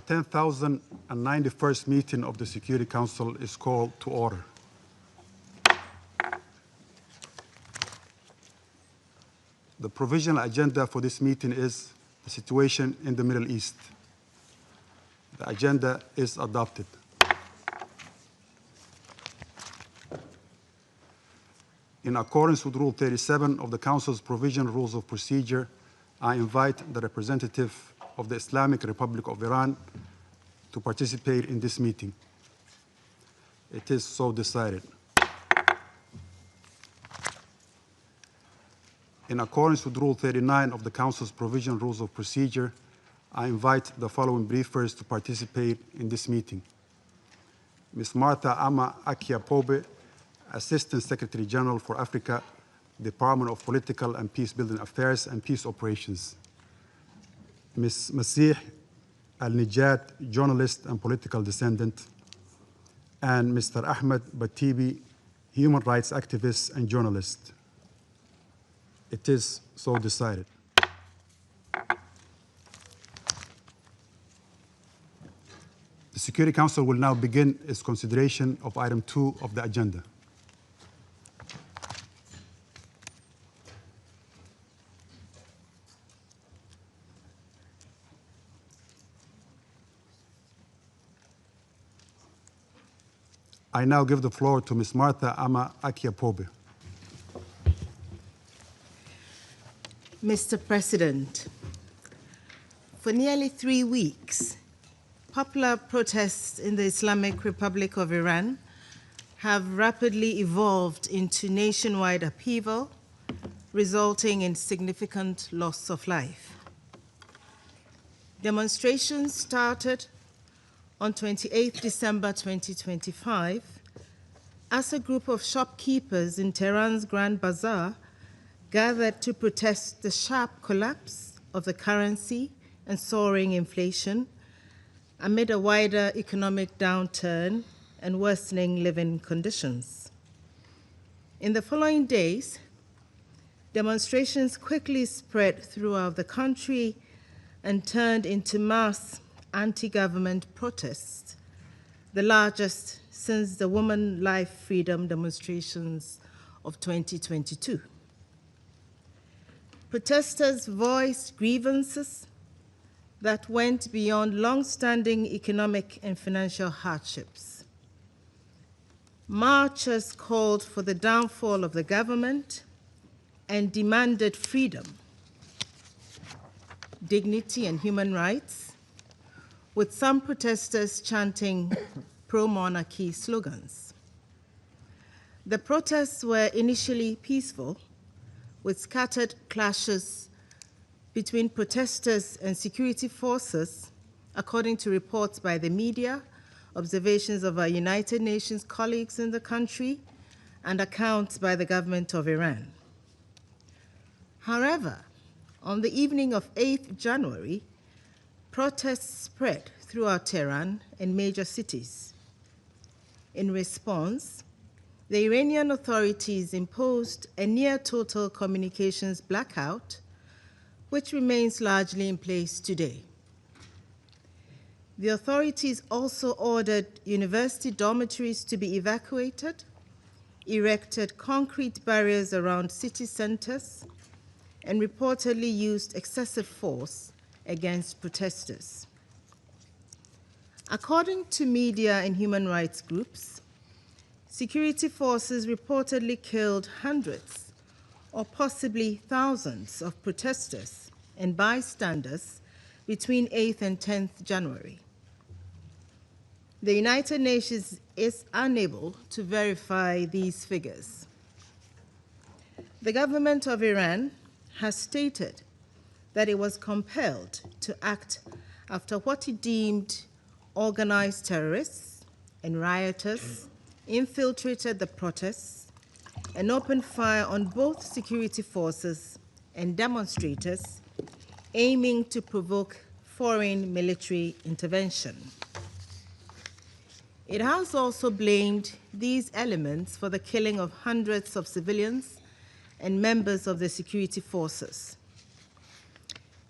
The 10,091st meeting of the Security Council is called to order. The provisional agenda for this meeting is the situation in the Middle East. The agenda is adopted. In accordance with Rule 37 of the Council's Provisional Rules of Procedure, I invite the representative of the Islamic Republic of Iran to participate in this meeting. It is so decided. In accordance with Rule 39 of the Council's Provisional Rules of Procedure, I invite the following briefers to participate in this meeting. Ms. Martha Ama Akia-Pobe, Assistant Secretary General for Africa, Department of Political and Peace-Building Affairs and Peace Operations. Ms. Masih Al-Nijat, journalist and political descendant. And Mr. Ahmed Batibi, human rights activist and journalist. It is so decided. The Security Council will now begin its consideration of item 2 of the agenda. I now give the floor to Ms. Martha Ama Akia-Pobe. Mr. President, for nearly 3 weeks, popular protests in the Islamic Republic of Iran have rapidly evolved into nationwide upheaval, resulting in significant loss of life. Demonstrations started on 28 December 2025 as a group of shopkeepers in Tehran's Grand Bazaar gathered to protest the sharp collapse of the currency and soaring inflation amid a wider economic downturn and worsening living conditions. In the following days, demonstrations quickly spread throughout the country and turned into mass anti-government protests, the largest since the Women Life Freedom demonstrations of 2022. Protesters voiced grievances that went beyond long-standing economic and financial hardships. Marchers called for the downfall of the government and demanded freedom, dignity, and human rights, with some protesters chanting pro-monarchy slogans. The protests were initially peaceful, with scattered clashes between protesters and security forces, according to reports by the media, observations of our United Nations colleagues in the country, and accounts by the government of Iran. However, on the evening of 8th January, protests spread throughout Tehran and major cities. In response, the Iranian authorities imposed a near-total communications blackout, which remains largely in place today. The authorities also ordered university dormitories to be evacuated, erected concrete barriers around city centers, and reportedly used excessive force against protesters. According to media and human rights groups, security forces reportedly killed hundreds or possibly thousands of protesters and bystanders between 8th and 10th January. The United Nations is unable to verify these figures. The government of Iran has stated that it was compelled to act after what it deemed organized terrorists and rioters infiltrated the protests and opened fire on both security forces and demonstrators, aiming to provoke foreign military intervention. It has also blamed these elements for the killing of hundreds of civilians and members of the security forces.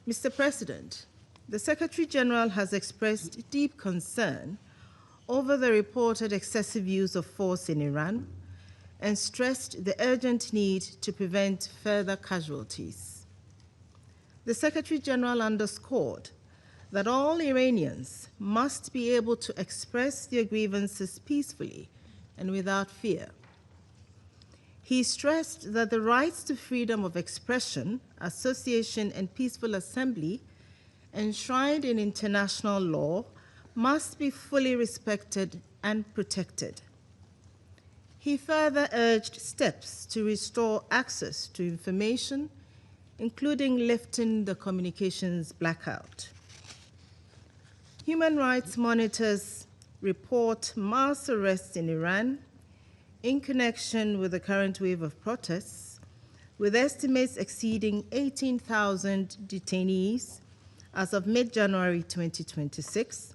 Mr. President, The Secretary General has expressed deep concern over the reported excessive use of force in Iran and stressed the urgent need to prevent further casualties. The Secretary General underscored that all Iranians must be able to express their grievances peacefully and without fear. He stressed that the rights to freedom of expression, association, and peaceful assembly enshrined in international law must be fully respected and protected. He further urged steps to restore access to information, including lifting the communications blackout. Human rights monitors report mass arrests in Iran in connection with the current wave of protests, with estimates exceeding 18,000 detainees as of mid-January 2026,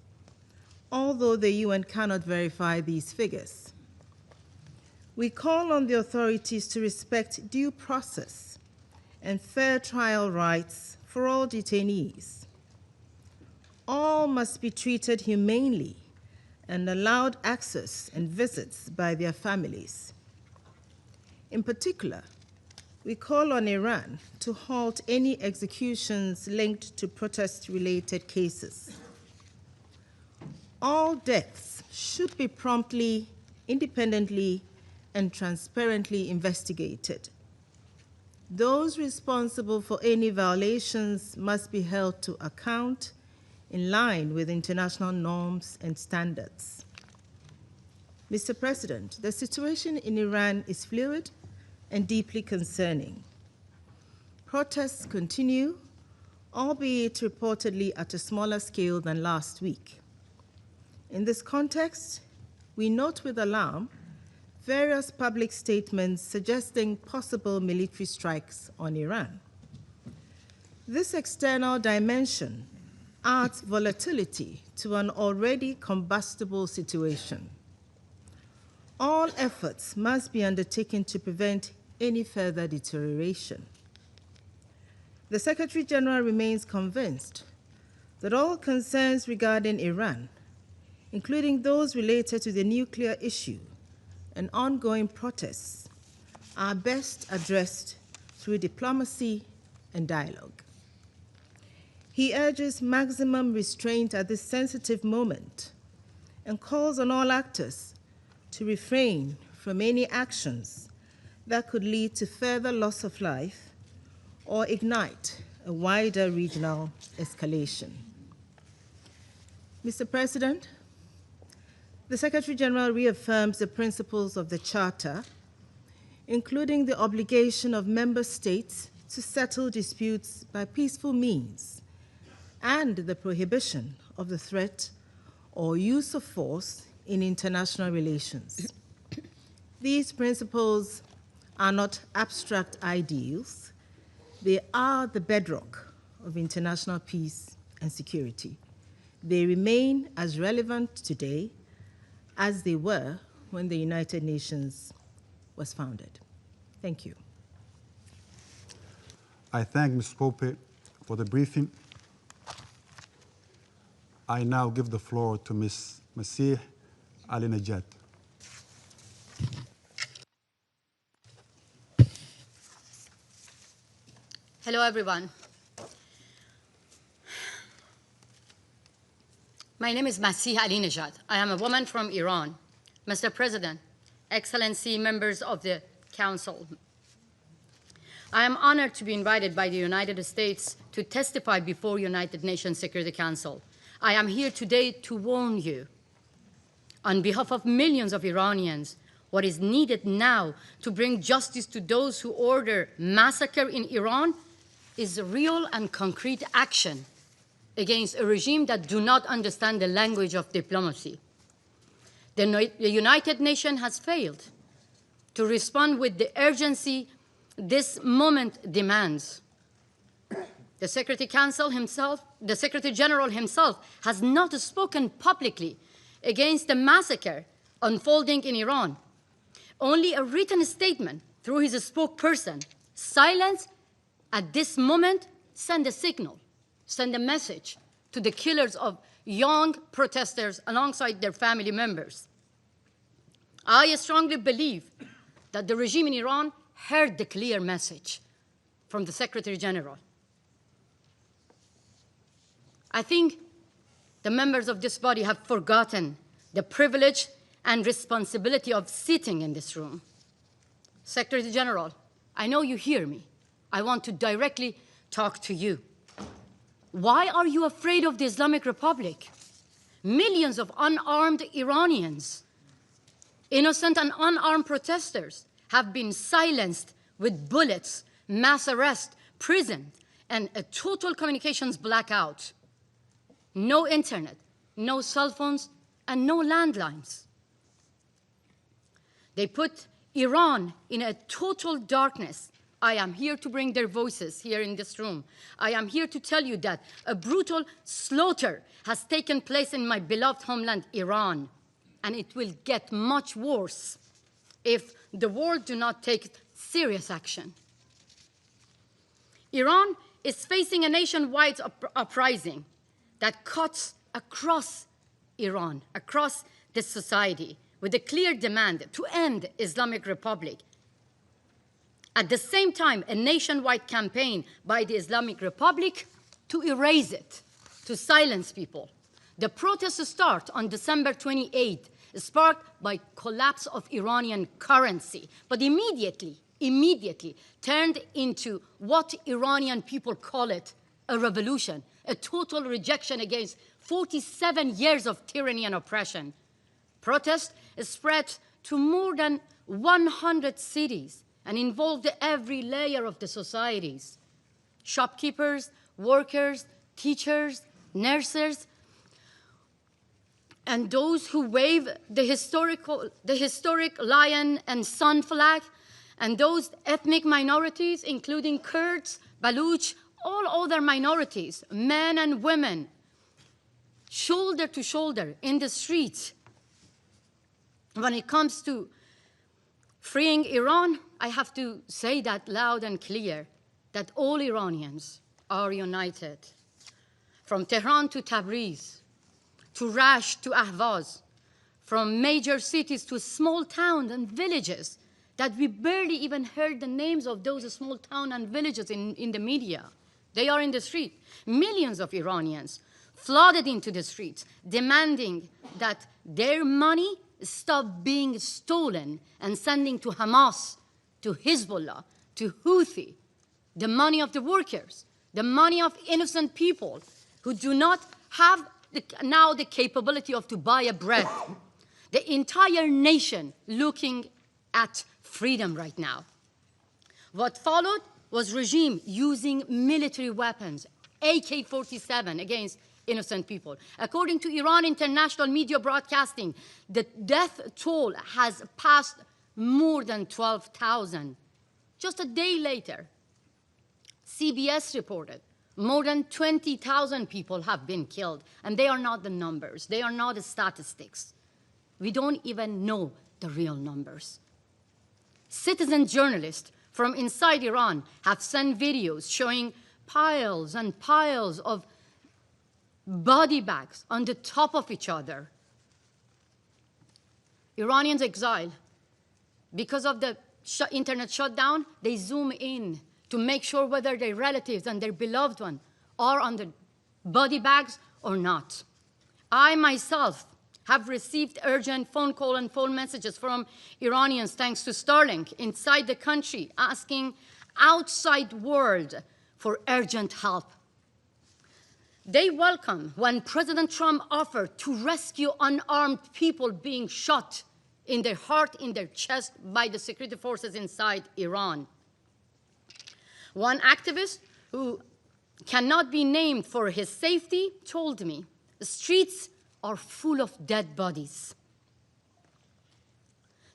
although the UN cannot verify these figures. We call on the authorities to respect due process and fair trial rights for all detainees. All must be treated humanely and allowed access and visits by their families. In particular, we call on Iran to halt any executions linked to protest-related cases. All deaths should be promptly, independently, and transparently investigated. Those responsible for any violations must be held to account in line with international norms and standards. Mr. President, the situation in Iran is fluid and deeply concerning. Protests continue, albeit reportedly at a smaller scale than last week. In this context, we note with alarm various public statements suggesting possible military strikes on Iran. This external dimension adds volatility to an already combustible situation. All efforts must be undertaken to prevent any further deterioration. The Secretary General remains convinced that all concerns regarding Iran, including those related to the nuclear issue and ongoing protests, are best addressed through diplomacy and dialogue. He urges maximum restraint at this sensitive moment and calls on all actors to refrain from any actions that could lead to further loss of life or ignite a wider regional escalation. Mr. President, the Secretary General reaffirms the principles of the Charter, including the obligation of member states to settle disputes by peaceful means and the prohibition of the threat or use of force in international relations. These principles are not abstract ideals. They are the bedrock of international peace and security. They remain as relevant today as they were when the United Nations was founded. Thank you. I thank Ms. Pope for the briefing. I now give the floor to Ms. Masih Ali-Najat. Hello, everyone. My name is Masih Ali-Najat. I am a woman from Iran. Mr. President, Excellency, members of the Council, I am honored to be invited by the United States to testify before United Nations Security Council. I am here today to warn you, on behalf of millions of Iranians, what is needed now to bring justice to those who order massacre in Iran is real and concrete action against a regime that do not understand the language of diplomacy. The United Nations has failed to respond with the urgency this moment demands. The Secretary General himself has not spoken publicly against the massacre unfolding in Iran. Only a written statement through his spokesperson, silence at this moment, send a signal, send a message to the killers of young protesters alongside their family members. I strongly believe that the regime in Iran heard the clear message from the Secretary General. I think the members of this body have forgotten the privilege and responsibility of sitting in this room. Secretary General, I know you hear me. I want to directly talk to you. Why are you afraid of the Islamic Republic? Millions of unarmed Iranians, innocent and unarmed protesters, have been silenced with bullets, mass arrest, prison, and a total communications blackout. No internet, no cell phones, and no landlines. They put Iran in a total darkness. I am here to bring their voices here in this room. I am here to tell you that a brutal slaughter has taken place in my beloved homeland, Iran, and it will get much worse if the world do not take serious action. Iran is facing a nationwide uprising that cuts across Iran, across the society, with a clear demand to end Islamic Republic. At the same time, a nationwide campaign by the Islamic Republic to erase it, to silence people. The protests start on December 28th, sparked by collapse of Iranian currency, but immediately turned into what Iranian people call it, a revolution, a total rejection against 47 years of tyranny and oppression. Protests spread to more than 100 cities and involved every layer of the societies: shopkeepers, workers, teachers, nurses, and those who wave the historic lion and sun flag, and those ethnic minorities, including Kurds, Baluch, all other minorities, men and women, shoulder to shoulder in the streets. When it comes to freeing Iran, I have to say that loud and clear, that all Iranians are united. From Tehran to Tabriz, to Rash to Ahvaz, from major cities to small towns and villages that we barely even heard the names of those small towns and villages in the media. They are in the street. Millions of Iranians flooded into the streets, demanding that their money stop being stolen and sending to Hamas, to Hezbollah, to Houthi, the money of the workers, the money of innocent people who do not have now the capability of to buy a bread. The entire nation looking at freedom right now. What followed was regime using military weapons, AK-47 against innocent people. According to Iran International Media Broadcasting, the death toll has passed more than 12,000. Just a day later, CBS reported more than 20,000 people have been killed, and they are not the numbers. They are not the statistics. We don't even know the real numbers. Citizen journalists from inside Iran have sent videos showing piles and piles of body bags on the top of each other. Iranians exiled. Because of the internet shutdown, they zoom in to make sure whether their relatives and their beloved one are on the body bags or not. I myself have received urgent phone call and phone messages from Iranians, thanks to Starlink, inside the country, asking outside world for urgent help. They welcome when President Trump offered to rescue unarmed people being shot in their heart, in their chest by the security forces inside Iran. One activist who cannot be named for his safety told me, the streets are full of dead bodies.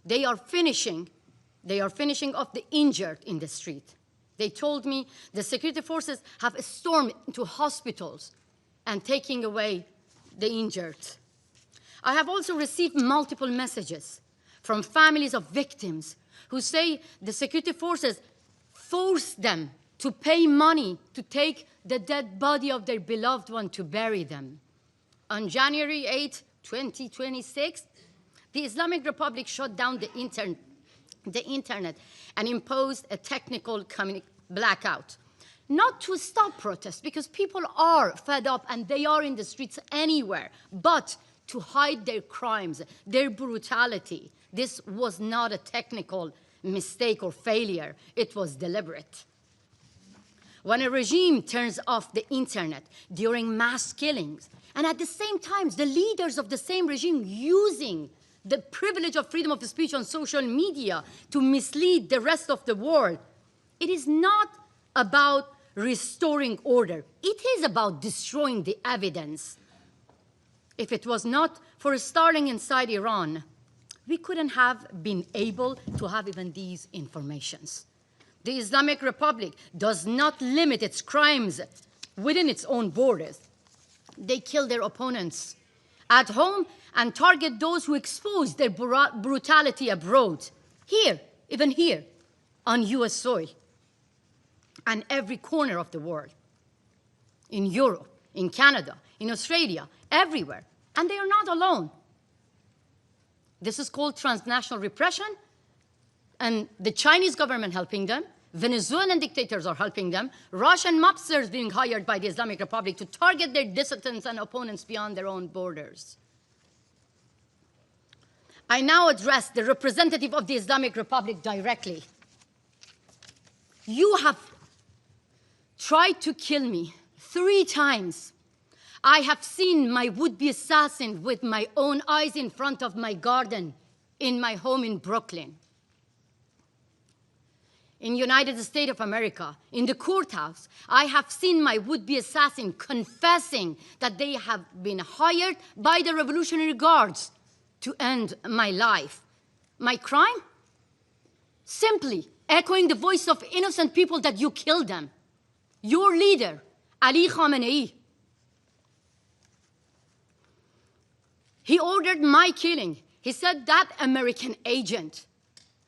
They are finishing off the injured in the street. They told me the security forces have stormed into hospitals and taking away the injured. I have also received multiple messages from families of victims who say the security forces forced them to pay money to take the dead body of their beloved one to bury them. On January 8, 2026, the Islamic Republic shut down the internet and imposed a technical blackout. Not to stop protests, because people are fed up and they are in the streets anywhere, but to hide their crimes, their brutality. This was not a technical mistake or failure. It was deliberate. When a regime turns off the internet during mass killings, and at the same time, the leaders of the same regime using the privilege of freedom of speech on social media to mislead the rest of the world, it is not about restoring order. It is about destroying the evidence. If it was not for Starlink inside Iran, we couldn't have been able to have even these informations. The Islamic Republic does not limit its crimes within its own borders. They kill their opponents at home and target those who expose their brutality abroad. Here, even here, on US soil, and every corner of the world, in Europe, in Canada, in Australia, everywhere. And they are not alone. This is called transnational repression, and the Chinese government helping them, Venezuelan dictators are helping them, Russian mobsters being hired by the Islamic Republic to target their dissidents and opponents beyond their own borders. I now address the representative of the Islamic Republic directly. You have tried to kill me 3 times. I have seen my would-be assassin with my own eyes in front of my garden in my home in Brooklyn. In United States of America, in the courthouse, I have seen my would-be assassin confessing that they have been hired by the Revolutionary Guards to end my life. My crime? Simply echoing the voice of innocent people that you killed them. Your leader, Ali Khamenei, he ordered my killing. He said that American agent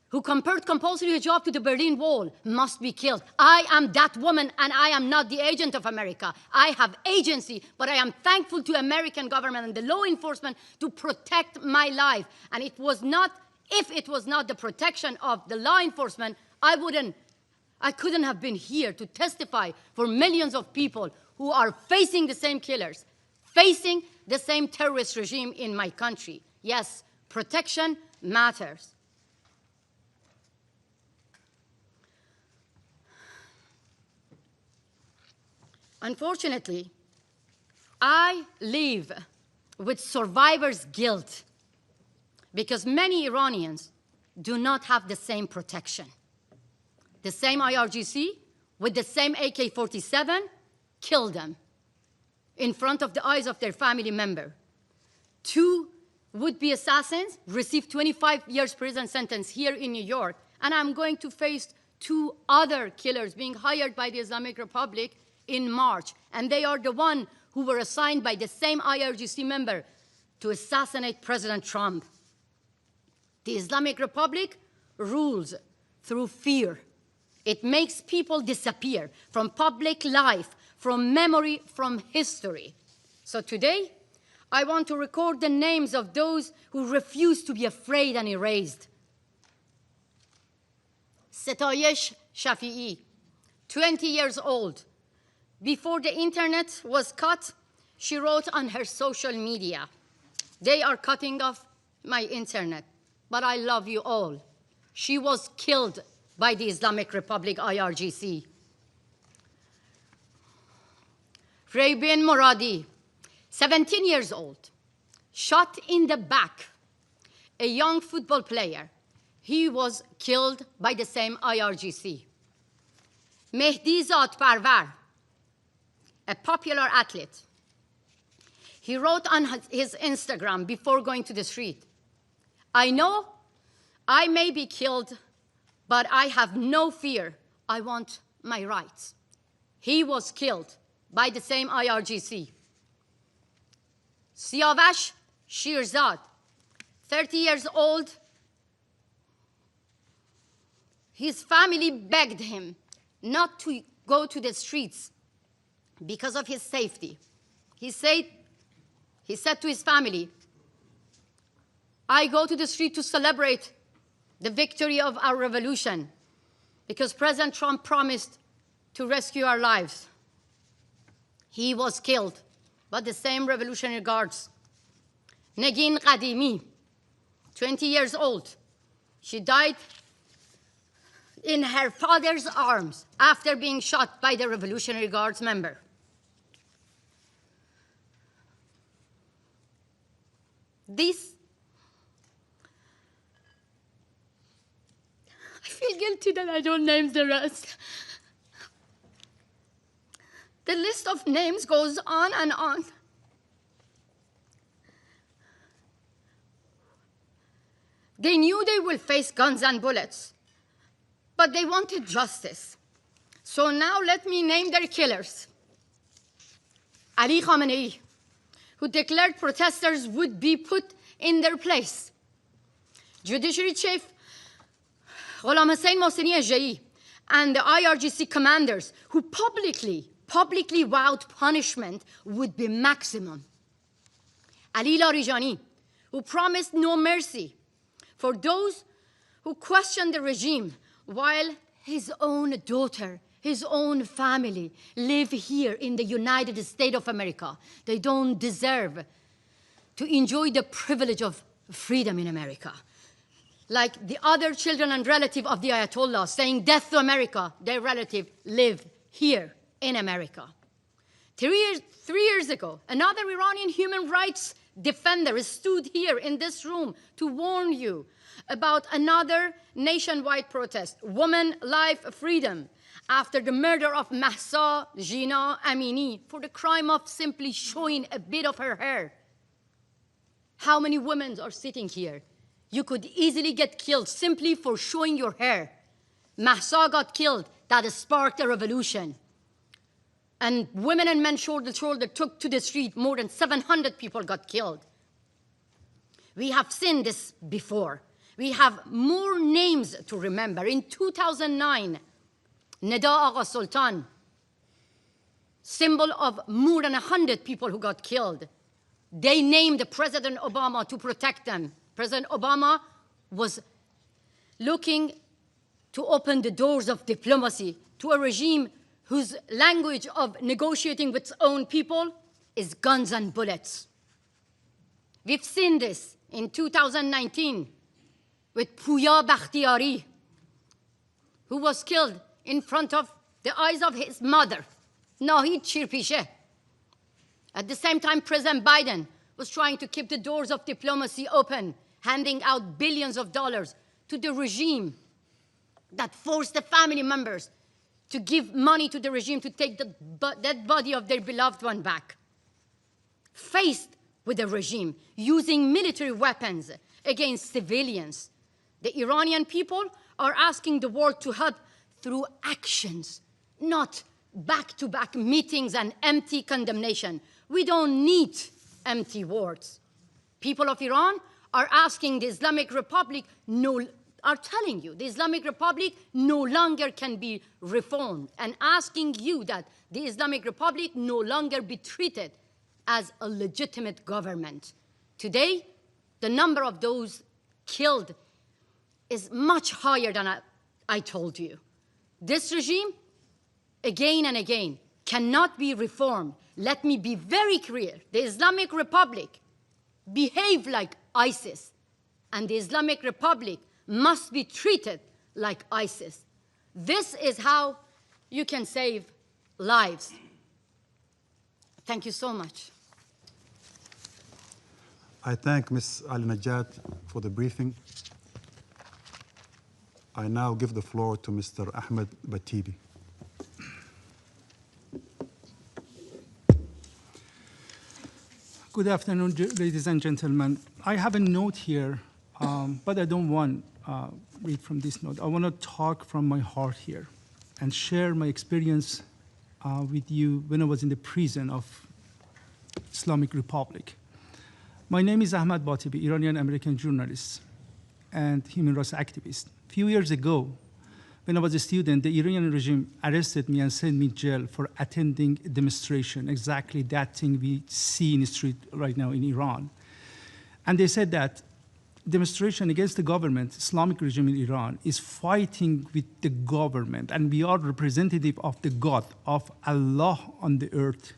who compared compulsory hijab to the Berlin Wall must be killed. I am that woman, and I am not the agent of America. I have agency, but I am thankful to American government and the law enforcement to protect my life. And it was not, if it was not the protection of the law enforcement, I couldn't have been here to testify for millions of people who are facing the same killers, facing the same terrorist regime in my country. Yes, protection matters. Unfortunately, I live with survivor's guilt because many Iranians do not have the same protection. The same IRGC with the same AK-47 killed them in front of the eyes of their family member. 2 would-be assassins received 25 years prison sentence here in New York, and I'm going to face 2 other killers being hired by the Islamic Republic in March, and they are the one who were assigned by the same IRGC member to assassinate President Trump. The Islamic Republic rules through fear. It makes people disappear from public life, from memory, from history. So today, I want to record the names of those who refuse to be afraid and erased. Setayesh Shafi'i, 20 years old. Before the internet was cut, she wrote on her social media, "They are cutting off my internet, but I love you all." She was killed by the Islamic Republic IRGC. Raybin Moradi, 17 years old, shot in the back, a young football player. He was killed by the same IRGC. Mehdi Zadparvar, a popular athlete. He wrote on his Instagram before going to the street, "I know I may be killed, but I have no fear. I want my rights." He was killed by the same IRGC. Siavash Shirzad, 30 years old. His family begged him not to go to the streets because of his safety. He said to his family, I go to the street to celebrate the victory of our revolution because President Trump promised to rescue our lives. He was killed by the same Revolutionary Guards. Negin Qadimi, 20 years old, she died in her father's arms after being shot by the Revolutionary Guards member. I feel guilty that I don't name the rest. The list of names goes on and on. They knew they will face guns and bullets, but they wanted justice. So now let me name their killers. Ali Khamenei, who declared protesters would be put in their place. Judiciary Chief Ghulam Hussein Mohseni Ejei and the IRGC commanders who publicly vowed punishment would be maximum. Ali Larijani, who promised no mercy for those who questioned the regime while his own daughter, his own family live here in the United States of America. They don't deserve to enjoy the privilege of freedom in America. Like the other children and relatives of the Ayatollah saying death to America, their relative live here in America. 3 years ago, another Iranian human rights defender stood here in this room to warn you about another nationwide protest, Women, Life, Freedom, after the murder of Mahsa Jina Amini for the crime of simply showing a bit of her hair. How many women are sitting here? You could easily get killed simply for showing your hair. Mahsa got killed. That sparked a revolution. And women and men shoulder to shoulder took to the street. More than 700 people got killed. We have seen this before. We have more names to remember. In 2009, Nida Agha Sultan, symbol of more than 100 people who got killed. They named President Obama to protect them. President Obama was looking to open the doors of diplomacy to a regime whose language of negotiating with its own people is guns and bullets. We've seen this in 2019 with Pouya Bakhtiari, who was killed in front of the eyes of his mother, Nahid Shirpishe. At the same time, President Biden was trying to keep the doors of diplomacy open, handing out billions of dollars to the regime that forced the family members to give money to the regime to take the dead body of their beloved one back. Faced with the regime using military weapons against civilians, the Iranian people are asking the world to help through actions, not back-to-back meetings and empty condemnation. We don't need empty words. People of Iran are asking the Islamic Republic, are telling you the Islamic Republic no longer can be reformed, and asking you that the Islamic Republic no longer be treated as a legitimate government. Today, the number of those killed is much higher than I told you. This regime, again and again, cannot be reformed. Let me be very clear. The Islamic Republic behave like ISIS, and the Islamic Republic must be treated like ISIS. This is how you can save lives. Thank you so much. I thank Ms. Ali Najat for the briefing. I now give the floor to Mr. Ahmed Batibi. Good afternoon, ladies and gentlemen. I have a note here, but I don't want to read from this note. I want to talk from my heart here and share my experience with you when I was in the prison of Islamic Republic. My name is Ahmed Batibi, Iranian-American journalist and human rights activist. A few years ago, when I was a student, the Iranian regime arrested me and sent me to jail for attending a demonstration, exactly that thing we see in the street right now in Iran. And they said that demonstration against the government, Islamic regime in Iran, is fighting with the government, and we are representative of the God, of Allah on the earth.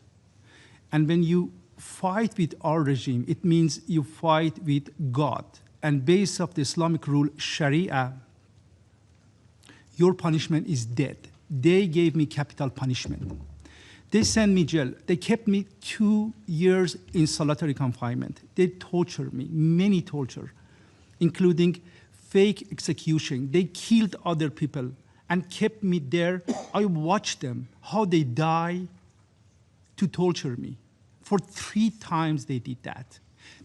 And when you fight with our regime, it means you fight with God. And based off the Islamic rule, Sharia, your punishment is death. They gave me capital punishment. They sent me jail. They kept me 2 years in solitary confinement. They tortured me, many torture, including fake execution. They killed other people and kept me there. I watched them, how they die to torture me. For 3 times they did that.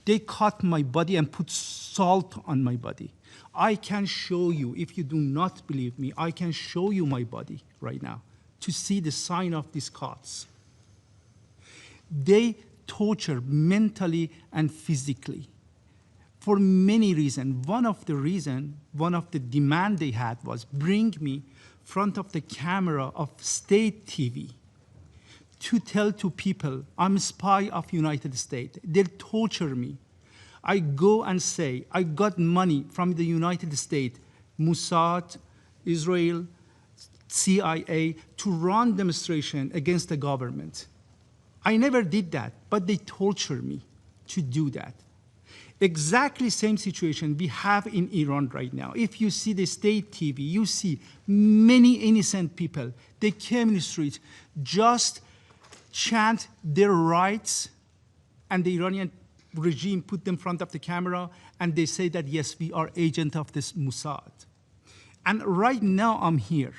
They cut my body and put salt on my body. I can show you, if you do not believe me, I can show you my body right now to see the sign of these cuts. They torture mentally and physically for many reasons. One of the demand they had was bring me front of the camera of state TV to tell to people, I'm a spy of United States. They'll torture me. I go and say, I got money from the United States, Mossad, Israel, CIA, to run demonstration against the government. I never did that, but they torture me to do that. Exactly same situation we have in Iran right now. If you see the state TV, you see many innocent people. They came in the street, just chant their rights, and the Iranian regime put them in front of the camera, and they say that, yes, we are agent of this Mossad. And right now I'm here.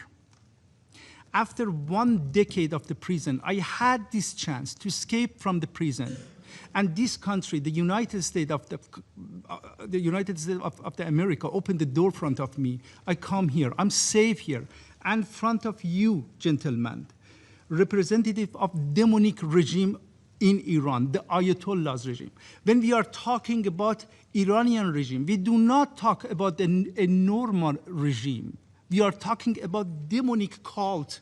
After 1 decade of the prison, I had this chance to escape from the prison. And this country, the United States of America, opened the door in front of me. I come here, I'm safe here. And in front of you, gentlemen, representative of demonic regime in Iran, the Ayatollah's regime. When we are talking about Iranian regime, we do not talk about a normal regime. We are talking about demonic cult.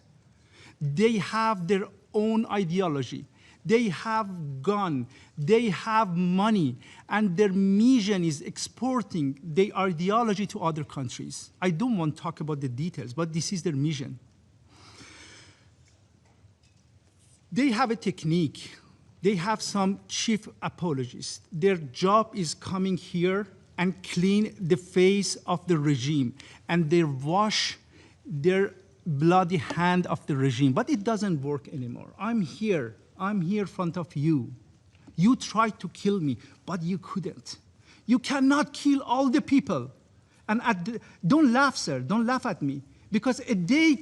They have their own ideology. They have gun, they have money, and their mission is exporting their ideology to other countries. I don't want to talk about the details, but this is their mission. They have a technique. They have some chief apologists. Their job is coming here and clean the face of the regime, and they wash their bloody hand of the regime. But it doesn't work anymore. I'm here in front of you. You tried to kill me, but you couldn't. You cannot kill all the people. And don't laugh, sir, don't laugh at me, because a day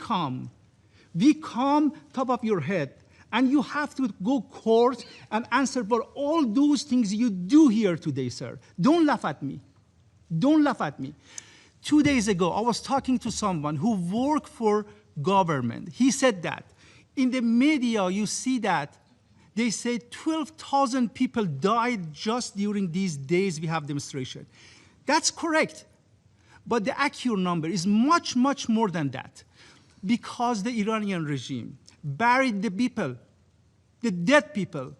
we come top of your head, and you have to go court and answer for all those things you do here today, sir. Don't laugh at me. Don't laugh at me. 2 days ago, I was talking to someone who worked for government. He said that in the media, you see that they say 12,000 people died just during these days we have demonstration. That's correct. But the accurate number is much, much more than that, because the Iranian regime buried the people, the dead people,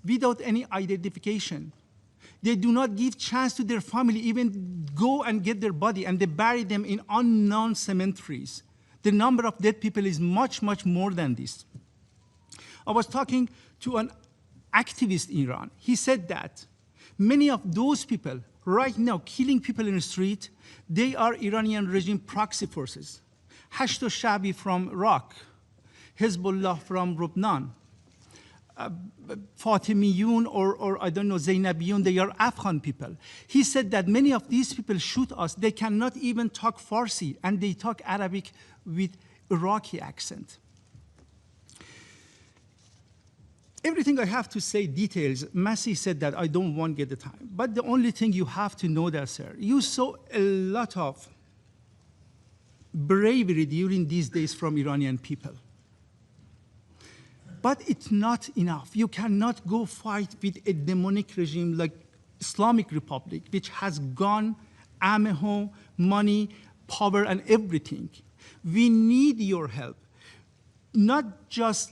without any identification. They do not give chance to their family even go and get their body, and they bury them in unknown cemeteries. The number of dead people is much, much more than this. I was talking to an activist in Iran. He said that many of those people right now killing people in the street, they are Iranian regime proxy forces. Hashto Shabi from Iraq, Hezbollah from Lebanon, Fatimiyun or I don't know, Zainabiyun, they are Afghan people. He said that many of these people shoot us. They cannot even talk Farsi, and they talk Arabic with Iraqi accent. Everything I have to say, details, Masih said that I don't want to get the time. But the only thing you have to know that, sir, you saw a lot of bravery during these days from Iranian people. But it's not enough. You cannot go fight with a demonic regime like Islamic Republic, which has gun, ammo, money, power, and everything. We need your help. Not just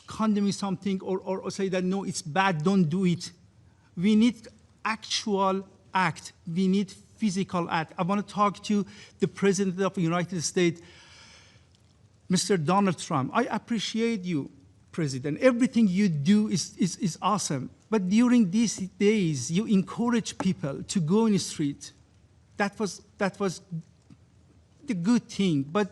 condemning something or say that, no, it's bad, don't do it. We need actual act. We need physical act. I want to talk to the President of the United States, Mr. Donald Trump. I appreciate you, President. Everything you do is awesome. But during these days, you encourage people to go in the street. That was the good thing, but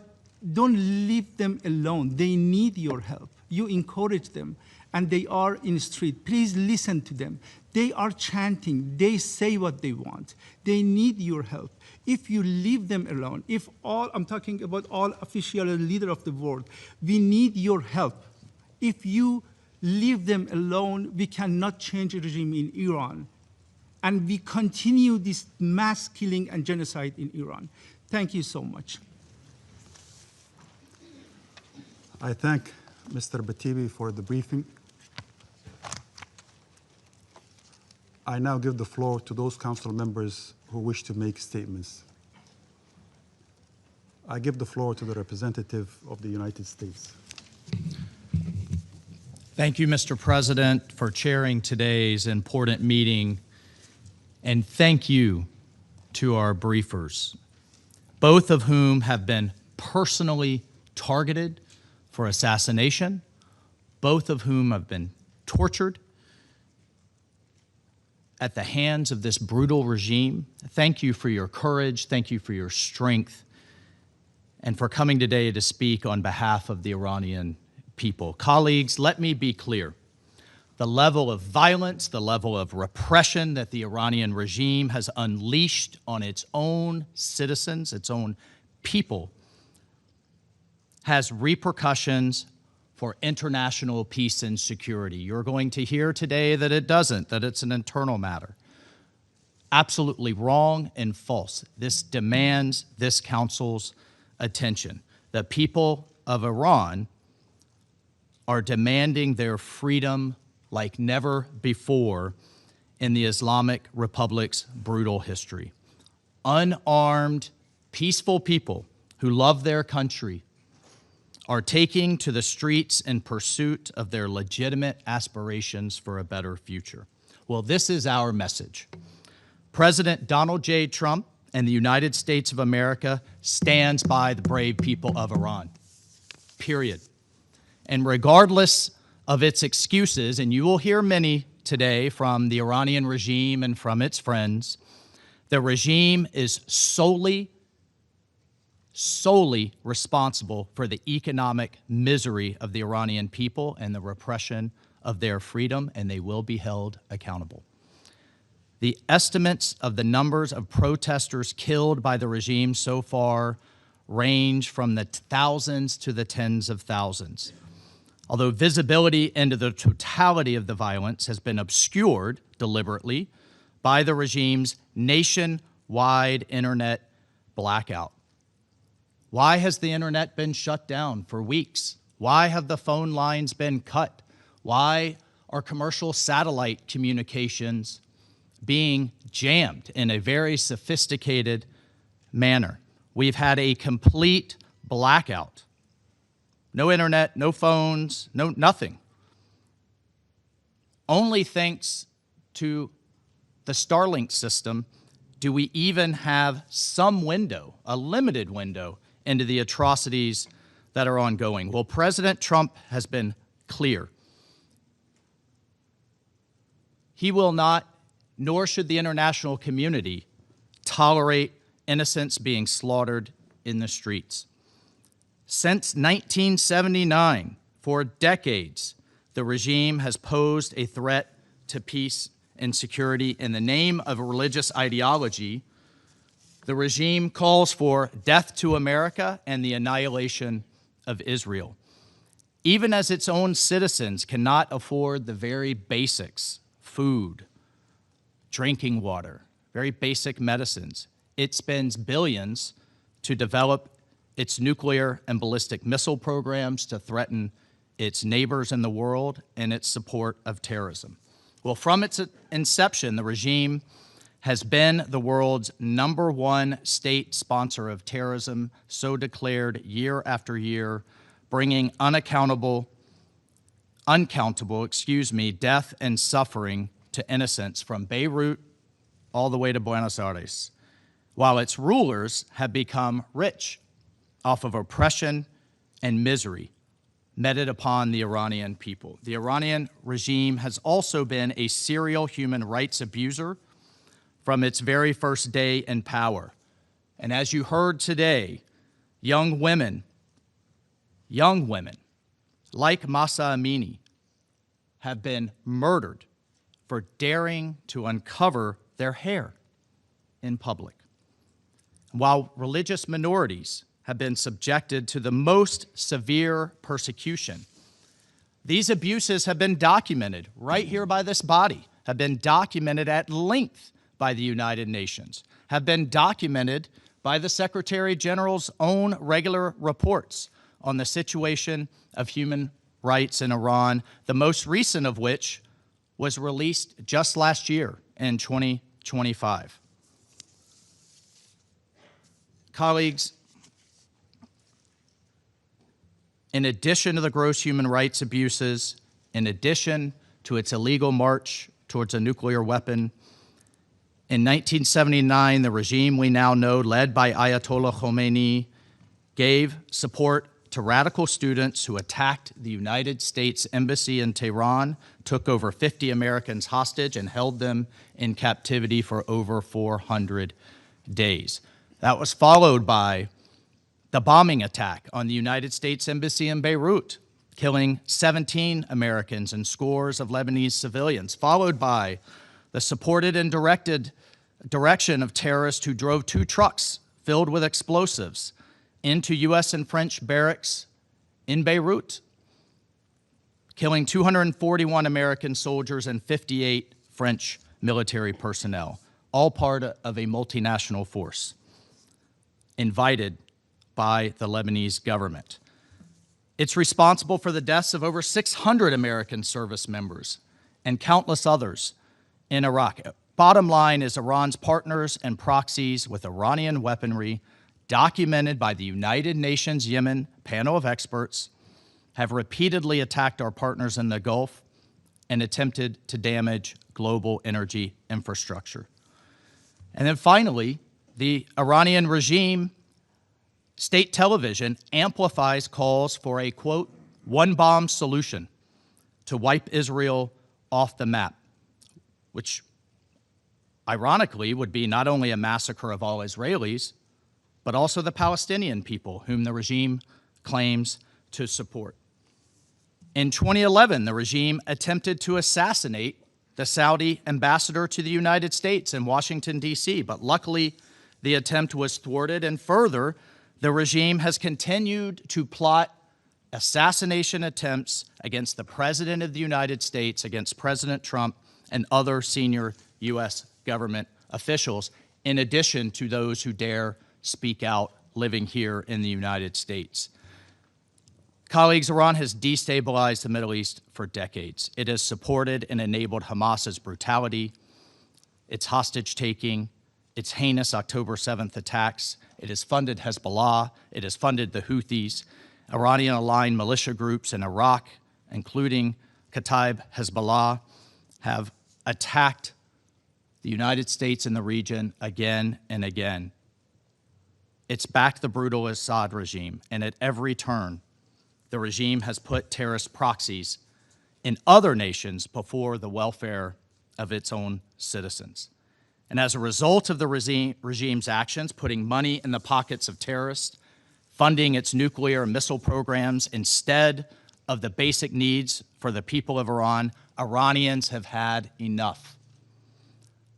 don't leave them alone. They need your help. You encourage them, and they are in the street. Please listen to them. They are chanting. They say what they want. They need your help. If you leave them alone, I'm talking about all official leaders of the world, we need your help. If you leave them alone, we cannot change the regime in Iran. And we continue this mass killing and genocide in Iran. Thank you so much. I thank Mr. Batibi for the briefing. I now give the floor to those council members who wish to make statements. I give the floor to the representative of the United States. Thank you, Mr. President, for chairing today's important meeting, and thank you to our briefers, both of whom have been personally targeted for assassination, both of whom have been tortured at the hands of this brutal regime. Thank you for your courage, thank you for your strength, and for coming today to speak on behalf of the Iranian people. Colleagues, let me be clear. The level of violence, the level of repression that the Iranian regime has unleashed on its own citizens, its own people, has repercussions for international peace and security. You're going to hear today that it doesn't, that it's an internal matter. Absolutely wrong and false. This demands this council's attention. The people of Iran are demanding their freedom like never before in the Islamic Republic's brutal history. Unarmed, peaceful people who love their country are taking to the streets in pursuit of their legitimate aspirations for a better future. Well, this is our message. President Donald J. Trump and the United States of America stands by the brave people of Iran, period. And regardless of its excuses, and you will hear many today from the Iranian regime and from its friends, the regime is solely responsible for the economic misery of the Iranian people and the repression of their freedom, and they will be held accountable. The estimates of the numbers of protesters killed by the regime so far range from the thousands to the tens of thousands. Although visibility into the totality of the violence has been obscured deliberately by the regime's nationwide internet blackout. Why has the internet been shut down for weeks? Why have the phone lines been cut? Why are commercial satellite communications being jammed in a very sophisticated manner? We've had a complete blackout. No internet, no phones, nothing. Only thanks to the Starlink system do we even have some window, a limited window, into the atrocities that are ongoing. Well, President Trump has been clear. He will not, nor should the international community, tolerate innocents being slaughtered in the streets. Since 1979, for decades, the regime has posed a threat to peace and security in the name of a religious ideology. The regime calls for death to America and the annihilation of Israel. Even as its own citizens cannot afford the very basics, food, drinking water, very basic medicines, it spends billions to develop its nuclear and ballistic missile programs to threaten its neighbors in the world and its support of terrorism. Well, from its inception, the regime has been the world's '1 state sponsor of terrorism, so declared year after year, bringing uncountable, death and suffering to innocents from Beirut all the way to Buenos Aires, while its rulers have become rich off of oppression and misery meted upon the Iranian people. The Iranian regime has also been a serial human rights abuser from its very first day in power. And as you heard today, young women like Mahsa Amini have been murdered for daring to uncover their hair in public, while religious minorities have been subjected to the most severe persecution. These abuses have been documented right here by this body, have been documented at length by the United Nations, have been documented by the Secretary General's own regular reports on the situation of human rights in Iran, the most recent of which was released just last year in 2025. Colleagues, in addition to the gross human rights abuses, in addition to its illegal march towards a nuclear weapon, in 1979, the regime we now know, led by Ayatollah Khomeini, gave support to radical students who attacked the United States Embassy in Tehran, took over 50 Americans hostage, and held them in captivity for over 400 days. That was followed by the bombing attack on the United States Embassy in Beirut, killing 17 Americans and scores of Lebanese civilians, followed by the supported and direction of terrorists who drove 2 trucks filled with explosives into U.S. and French barracks in Beirut, killing 241 American soldiers and 58 French military personnel, all part of a multinational force invited by the Lebanese government. It's responsible for the deaths of over 600 American service members and countless others in Iraq. Bottom line is Iran's partners and proxies with Iranian weaponry, documented by the United Nations Yemen panel of experts, have repeatedly attacked our partners in the Gulf and attempted to damage global energy infrastructure. And then finally, the Iranian regime state television amplifies calls for a, quote, one-bomb solution to wipe Israel off the map, which ironically would be not only a massacre of all Israelis, but also the Palestinian people whom the regime claims to support. In 2011, the regime attempted to assassinate the Saudi ambassador to the United States in Washington, D.C., but luckily the attempt was thwarted, and further, the regime has continued to plot assassination attempts against the President of the United States, against President Trump, and other senior U.S. government officials, in addition to those who dare speak out living here in the United States. Colleagues, Iran has destabilized the Middle East for decades. It has supported and enabled Hamas's brutality, its hostage-taking, its heinous October 7th attacks. It has funded Hezbollah. It has funded the Houthis, Iranian-aligned militia groups in Iraq, including Kataib Hezbollah, have attacked the United States and the region again and again. It's backed the brutal Assad regime, and at every turn, the regime has put terrorist proxies in other nations before the welfare of its own citizens. And as a result of the regime's actions, putting money in the pockets of terrorists, funding its nuclear and missile programs instead of the basic needs for the people of Iran, Iranians have had enough.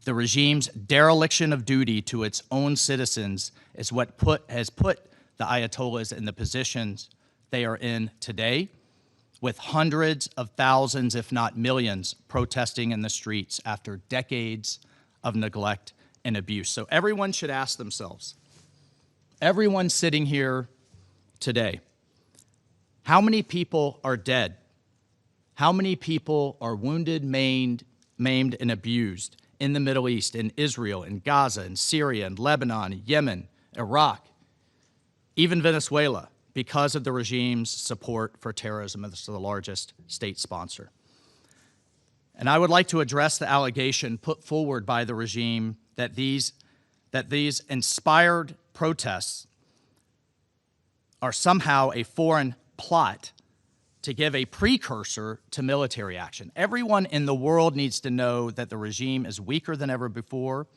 The regime's dereliction of duty to its own citizens is what has put the Ayatollahs in the positions they are in today, with hundreds of thousands, if not millions, protesting in the streets after decades of neglect and abuse. So everyone should ask themselves, everyone sitting here today, how many people are dead? How many people are wounded, maimed, and abused in the Middle East, in Israel, in Gaza, in Syria, in Lebanon, Yemen, Iraq, even Venezuela, because of the regime's support for terrorism as the largest state sponsor. And I would like to address the allegation put forward by the regime that these inspired protests are somehow a foreign plot to give a precursor to military action. Everyone in the world needs to know that the regime is weaker than ever before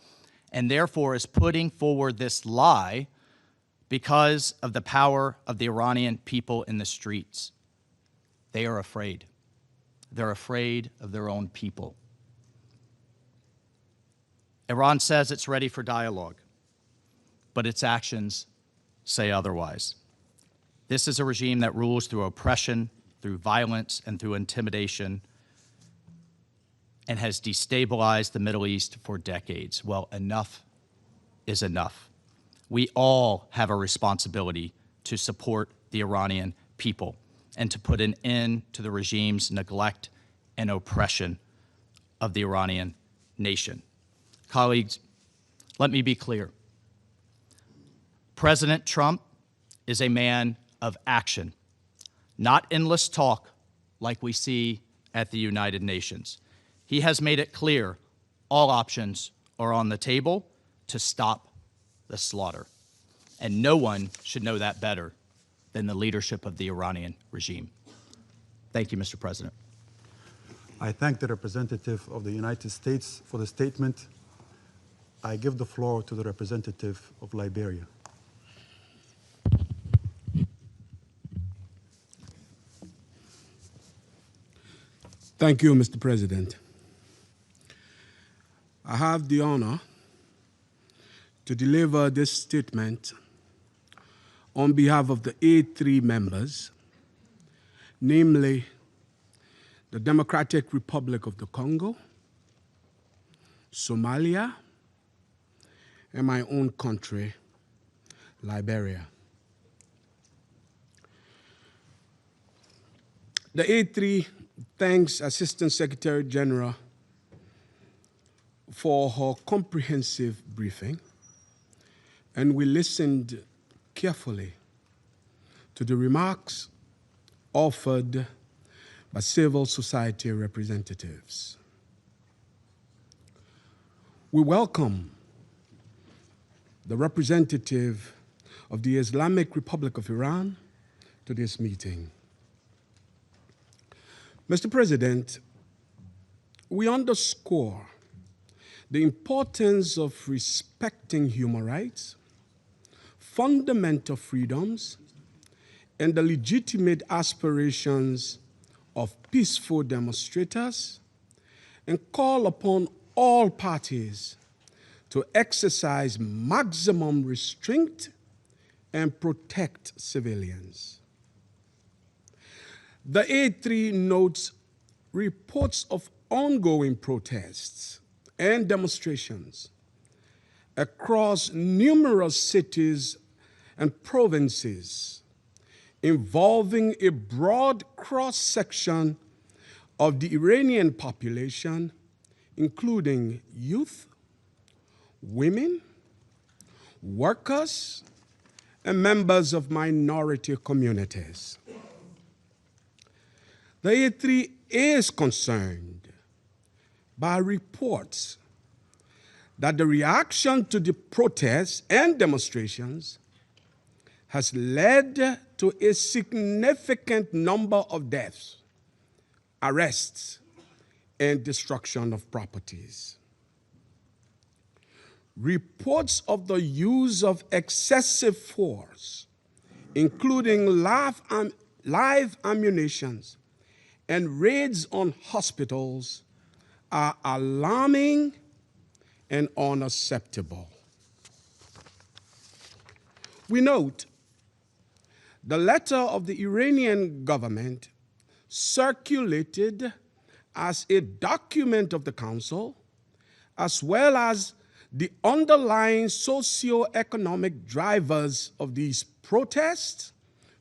and therefore is putting forward this lie because of the power of the Iranian people in the streets. They are afraid. They're afraid of their own people. Iran says it's ready for dialogue, but its actions say otherwise. This is a regime that rules through oppression, through violence, and through intimidation, and has destabilized the Middle East for decades. Well, enough is enough. We all have a responsibility to support the Iranian people and to put an end to the regime's neglect and oppression of the Iranian nation. Colleagues, let me be clear. President Trump is a man of action, not endless talk like we see at the United Nations. He has made it clear all options are on the table to stop the slaughter. And no one should know that better than the leadership of the Iranian regime. Thank you, Mr. President. I thank the representative of the United States for the statement. I give the floor to the representative of Liberia. Thank you, Mr. President. I have the honor to deliver this statement on behalf of the A3 members, namely the Democratic Republic of the Congo, Somalia, and my own country, Liberia. The A3 thanks Assistant Secretary General for her comprehensive briefing, and we listened carefully to the remarks offered by civil society representatives. We welcome the representative of the Islamic Republic of Iran to this meeting. Mr. President, we underscore the importance of respecting human rights, fundamental freedoms, and the legitimate aspirations of peaceful demonstrators, and call upon all parties to exercise maximum restraint and protect civilians. The A3 notes reports of ongoing protests and demonstrations across numerous cities and provinces involving a broad cross-section of the Iranian population, including youth, women, workers, and members of minority communities. The A3 is concerned by reports that the reaction to the protests and demonstrations has led to a significant number of deaths, arrests, and destruction of properties. Reports of the use of excessive force, including live ammunition and raids on hospitals, are alarming and unacceptable. We note the letter of the Iranian government circulated as a document of the Council, as well as the underlying socio-economic drivers of these protests,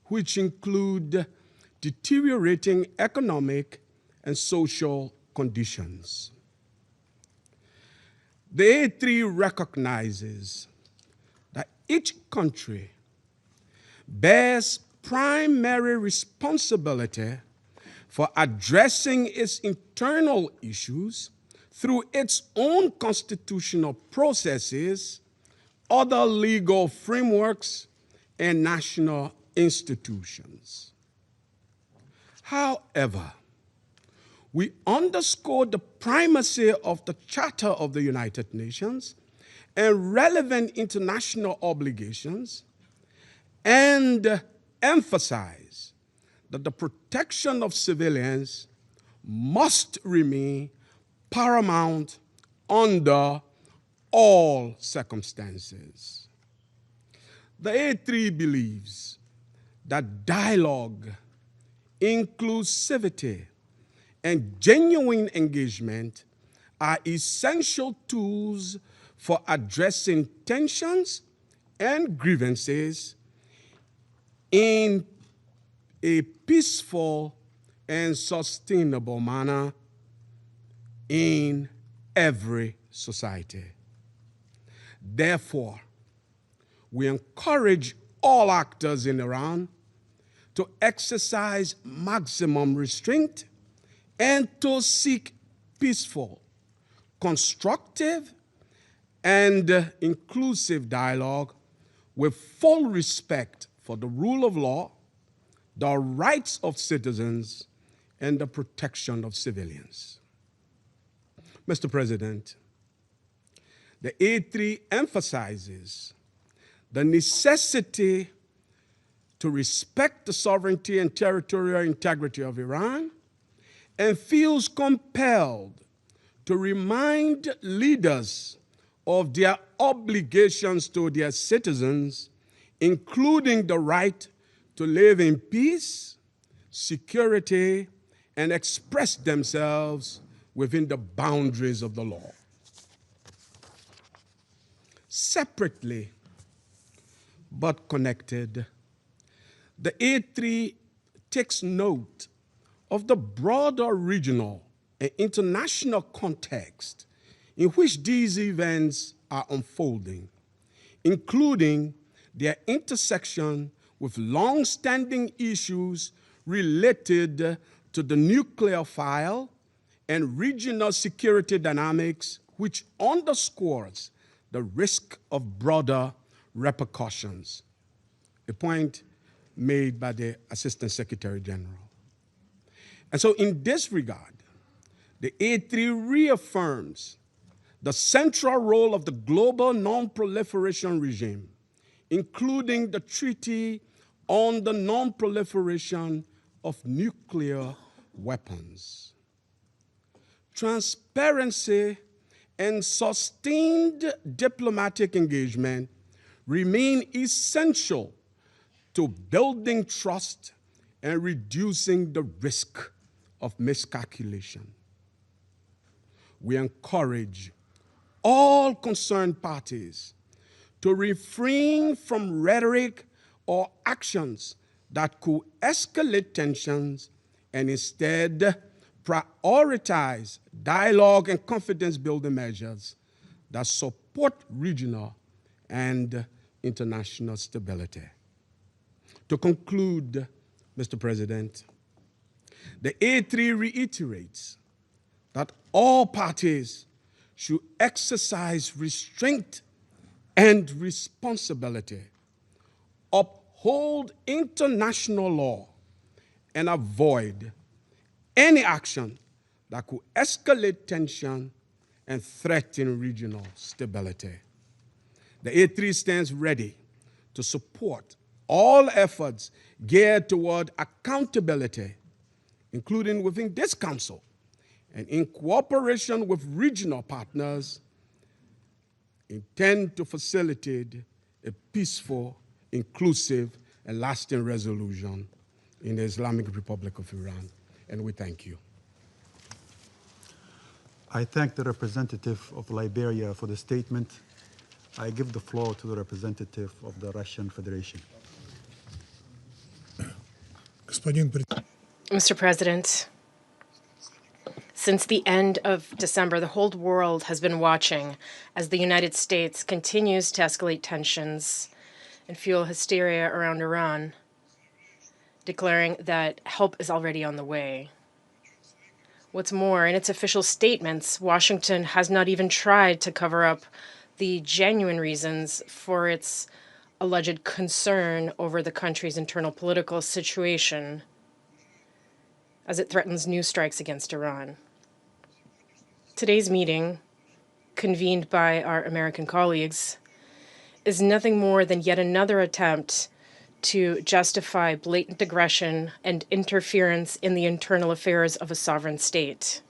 which include deteriorating economic and social conditions. The A3 recognizes that each country bears primary responsibility for addressing its internal issues through its own constitutional processes, other legal frameworks, and national institutions. However, we underscore the primacy of the Charter of the United Nations and relevant international obligations, and emphasize that the protection of civilians must remain paramount under all circumstances. The A3 believes that dialogue, inclusivity, and genuine engagement are essential tools for addressing tensions and grievances in a peaceful and sustainable manner in every society. Therefore, we encourage all actors in Iran to exercise maximum restraint and to seek peaceful, constructive, and inclusive dialogue with full respect for the rule of law, the rights of citizens, and the protection of civilians. Mr. President, the A3 emphasizes the necessity to respect the sovereignty and territorial integrity of Iran and feels compelled to remind leaders of their obligations to their citizens, including the right to live in peace, security, and express themselves within the boundaries of the law. Separately but connected, the A3 takes note of the broader regional and international context in which these events are unfolding, including their intersection with long-standing issues related to the nuclear file and regional security dynamics, which underscores the risk of broader repercussions, a point made by the Assistant Secretary General. And so in this regard, the A3 reaffirms the central role of the global non-proliferation regime, including the Treaty on the Non-Proliferation of Nuclear Weapons. Transparency and sustained diplomatic engagement remain essential to building trust and reducing the risk of miscalculation. We encourage all concerned parties to refrain from rhetoric or actions that could escalate tensions and instead prioritize dialogue and confidence-building measures that support regional and international stability. To conclude, Mr. President, the A3 reiterates that all parties should exercise restraint and responsibility, uphold international law, and avoid any action that could escalate tension and threaten regional stability. The A3 stands ready to support all efforts geared toward accountability, including within this Council, and in cooperation with regional partners, intend to facilitate a peaceful, inclusive, and lasting resolution in the Islamic Republic of Iran. And we thank you. I thank the representative of Liberia for the statement. I give the floor to the representative of the Russian Federation. Mr. President, Since the end of December, the whole world has been watching as the United States continues to escalate tensions and fuel hysteria around Iran, declaring that help is already on the way. What's more, in its official statements, Washington has not even tried to cover up the genuine reasons for its alleged concern over the country's internal political situation as it threatens new strikes against Iran. Today's meeting, convened by our American colleagues, is nothing more than yet another attempt to justify blatant aggression and interference in the internal affairs of a sovereign state.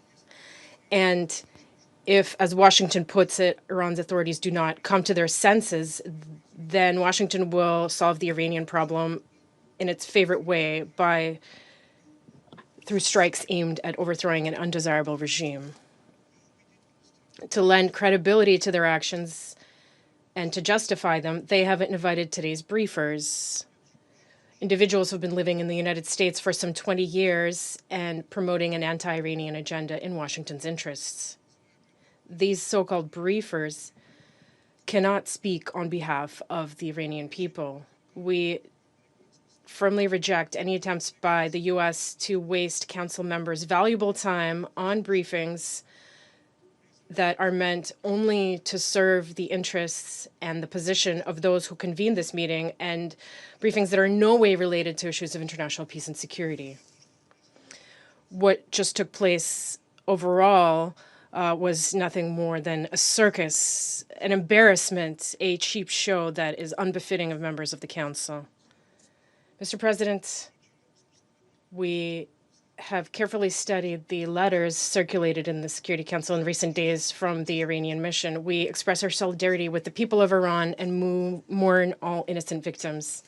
And if, as Washington puts it, Iran's authorities do not come to their senses, then Washington will solve the Iranian problem in its favorite way through strikes aimed at overthrowing an undesirable regime. To lend credibility to their actions and to justify them, they have invited today's briefers, individuals who have been living in the United States for some 20 years and promoting an anti-Iranian agenda in Washington's interests. These so-called briefers cannot speak on behalf of the Iranian people. We firmly reject any attempts by the U.S. to waste council members' valuable time on briefings that are meant only to serve the interests and the position of those who convene this meeting, and briefings that are in no way related to issues of international peace and security. What just took place overall was nothing more than a circus, an embarrassment, a cheap show that is unbefitting of members of the Council. Mr. President, we have carefully studied the letters circulated in the Security Council in recent days from the Iranian mission. We express our solidarity with the people of Iran and mourn all innocent victims.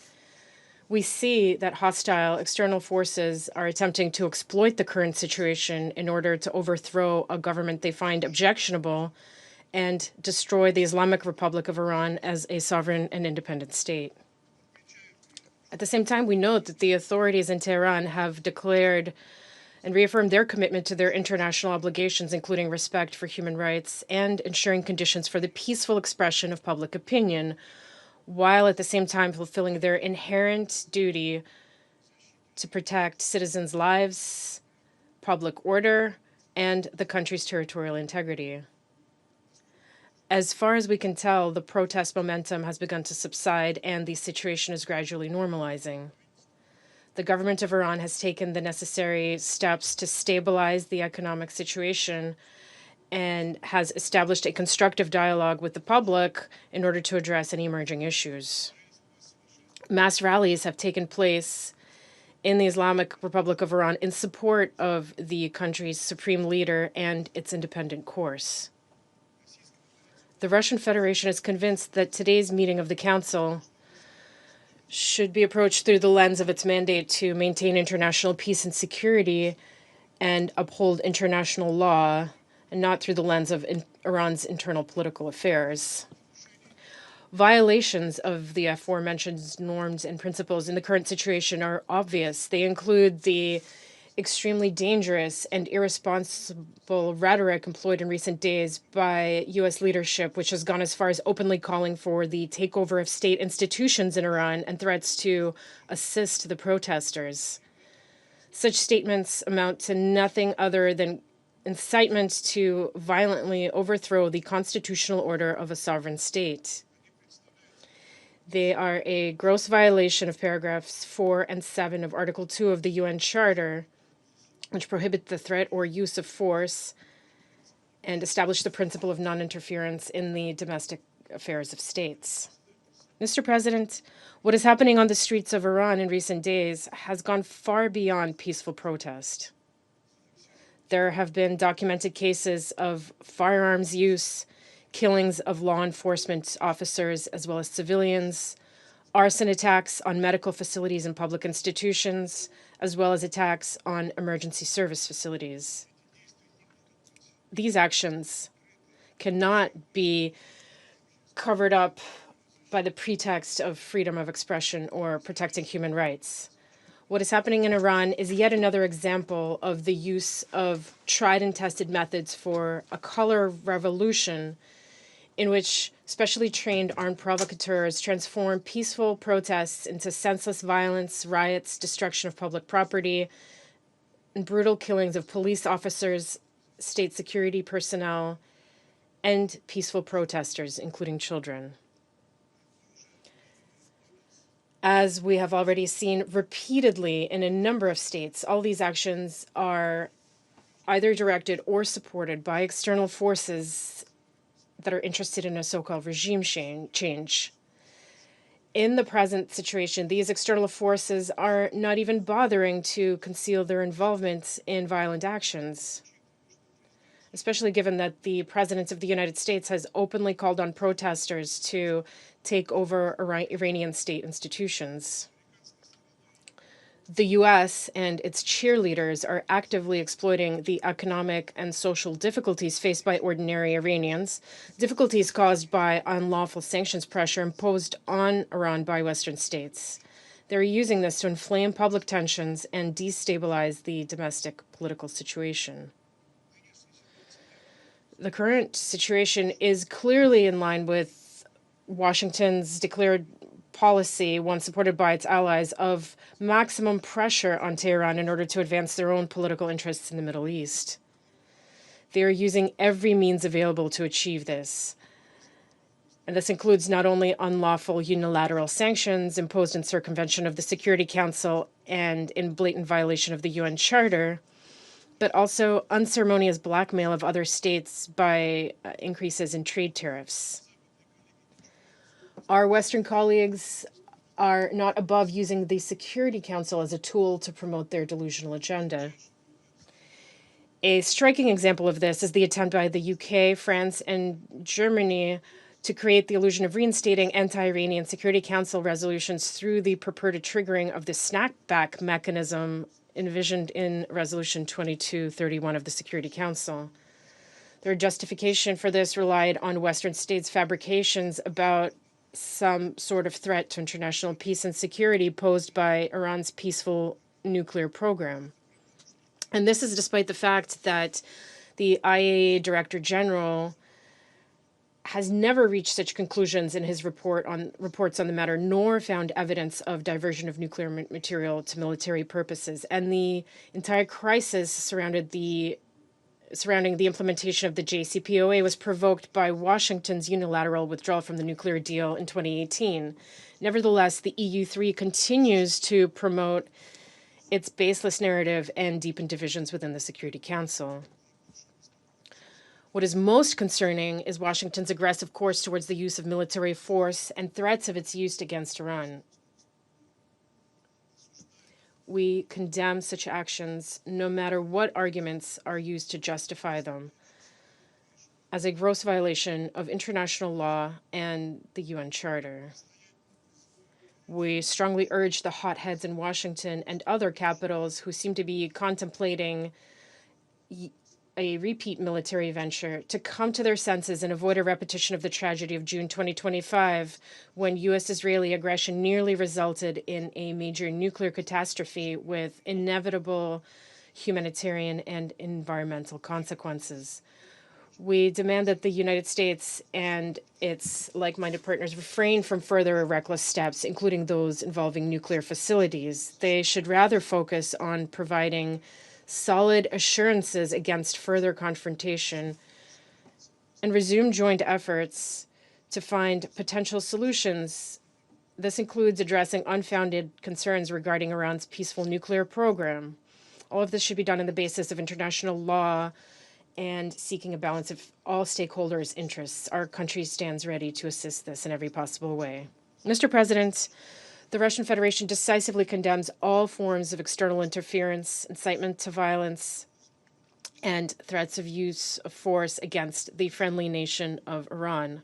We see that hostile external forces are attempting to exploit the current situation in order to overthrow a government they find objectionable and destroy the Islamic Republic of Iran as a sovereign and independent state. At the same time, we note that the authorities in Tehran have declared and reaffirmed their commitment to their international obligations, including respect for human rights and ensuring conditions for the peaceful expression of public opinion, while at the same time fulfilling their inherent duty to protect citizens' lives, public order, and the country's territorial integrity. As far as we can tell, the protest momentum has begun to subside and the situation is gradually normalizing. The government of Iran has taken the necessary steps to stabilize the economic situation and has established a constructive dialogue with the public in order to address any emerging issues. Mass rallies have taken place in the Islamic Republic of Iran in support of the country's supreme leader and its independent course. The Russian Federation is convinced that today's meeting of the Council should be approached through the lens of its mandate to maintain international peace and security and uphold international law, and not through the lens of Iran's internal political affairs. Violations of the aforementioned norms and principles in the current situation are obvious. They include the extremely dangerous and irresponsible rhetoric employed in recent days by U.S. leadership, which has gone as far as openly calling for the takeover of state institutions in Iran and threats to assist the protesters. Such statements amount to nothing other than incitement to violently overthrow the constitutional order of a sovereign state. They are a gross violation of paragraphs 4 and 7 of Article 2 of the UN Charter, which prohibit the threat or use of force and establish the principle of non-interference in the domestic affairs of states. Mr. President, what is happening on the streets of Iran in recent days has gone far beyond peaceful protest. There have been documented cases of firearms use, killings of law enforcement officers as well as civilians, arson attacks on medical facilities and public institutions, as well as attacks on emergency service facilities. These actions cannot be covered up by the pretext of freedom of expression or protecting human rights. What is happening in Iran is yet another example of the use of tried and tested methods for a color revolution in which specially trained armed provocateurs transform peaceful protests into senseless violence, riots, destruction of public property, and brutal killings of police officers, state security personnel, and peaceful protesters, including children. As we have already seen repeatedly in a number of states, all these actions are either directed or supported by external forces that are interested in a so-called regime change. In the present situation, these external forces are not even bothering to conceal their involvement in violent actions, especially given that the President of the United States has openly called on protesters to take over Iranian state institutions. The US and its cheerleaders are actively exploiting the economic and social difficulties faced by ordinary Iranians, difficulties caused by unlawful sanctions pressure imposed on Iran by Western states. They're using this to inflame public tensions and destabilize the domestic political situation. The current situation is clearly in line with Washington's declared policy, one supported by its allies, of maximum pressure on Tehran in order to advance their own political interests in the Middle East. They are using every means available to achieve this. And this includes not only unlawful unilateral sanctions imposed in circumvention of the Security Council and in blatant violation of the UN Charter, but also unceremonious blackmail of other states by increases in trade tariffs. Our Western colleagues are not above using the Security Council as a tool to promote their delusional agenda. A striking example of this is the attempt by the UK, France, and Germany to create the illusion of reinstating anti-Iranian Security Council resolutions through the purported triggering of the snapback mechanism envisioned in Resolution 2231 of the Security Council. Their justification for this relied on Western states' fabrications about some sort of threat to international peace and security posed by Iran's peaceful nuclear program. And this is despite the fact that the IAEA Director General has never reached such conclusions in his reports on the matter, nor found evidence of diversion of nuclear material to military purposes. And the entire crisis surrounding the implementation of the JCPOA was provoked by Washington's unilateral withdrawal from the nuclear deal in 2018. Nevertheless, the EU3 continues to promote its baseless narrative and deepen divisions within the Security Council. What is most concerning is Washington's aggressive course towards the use of military force and threats of its use against Iran. We condemn such actions, no matter what arguments are used to justify them, as a gross violation of international law and the UN Charter. We strongly urge the hotheads in Washington and other capitals who seem to be contemplating a repeat military venture to come to their senses and avoid a repetition of the tragedy of June 2025, when U.S.-Israeli aggression nearly resulted in a major nuclear catastrophe with inevitable humanitarian and environmental consequences. We demand that the United States and its like-minded partners refrain from further reckless steps, including those involving nuclear facilities. They should rather focus on providing solid assurances against further confrontation and resume joint efforts to find potential solutions. This includes addressing unfounded concerns regarding Iran's peaceful nuclear program. All of this should be done on the basis of international law and seeking a balance of all stakeholders' interests. Our country stands ready to assist this in every possible way. Mr. President, the Russian Federation decisively condemns all forms of external interference, incitement to violence, and threats of use of force against the friendly nation of Iran.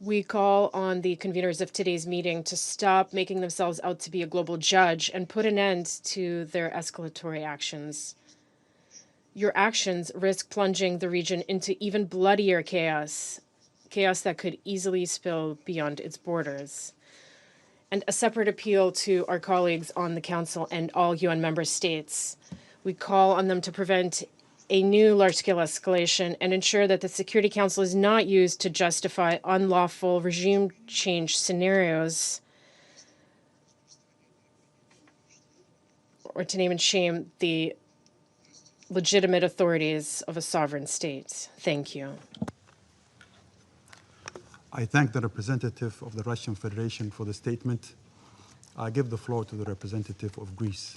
We call on the conveners of today's meeting to stop making themselves out to be a global judge and put an end to their escalatory actions. Your actions risk plunging the region into even bloodier chaos that could easily spill beyond its borders. and a separate appeal to our colleagues on the Council and all UN member states. We call on them to prevent a new large-scale escalation and ensure that the Security Council is not used to justify unlawful regime change scenarios or to name and shame the legitimate authorities of a sovereign state. Thank you. I thank the representative of the Russian Federation for the statement. I give the floor to the representative of Greece.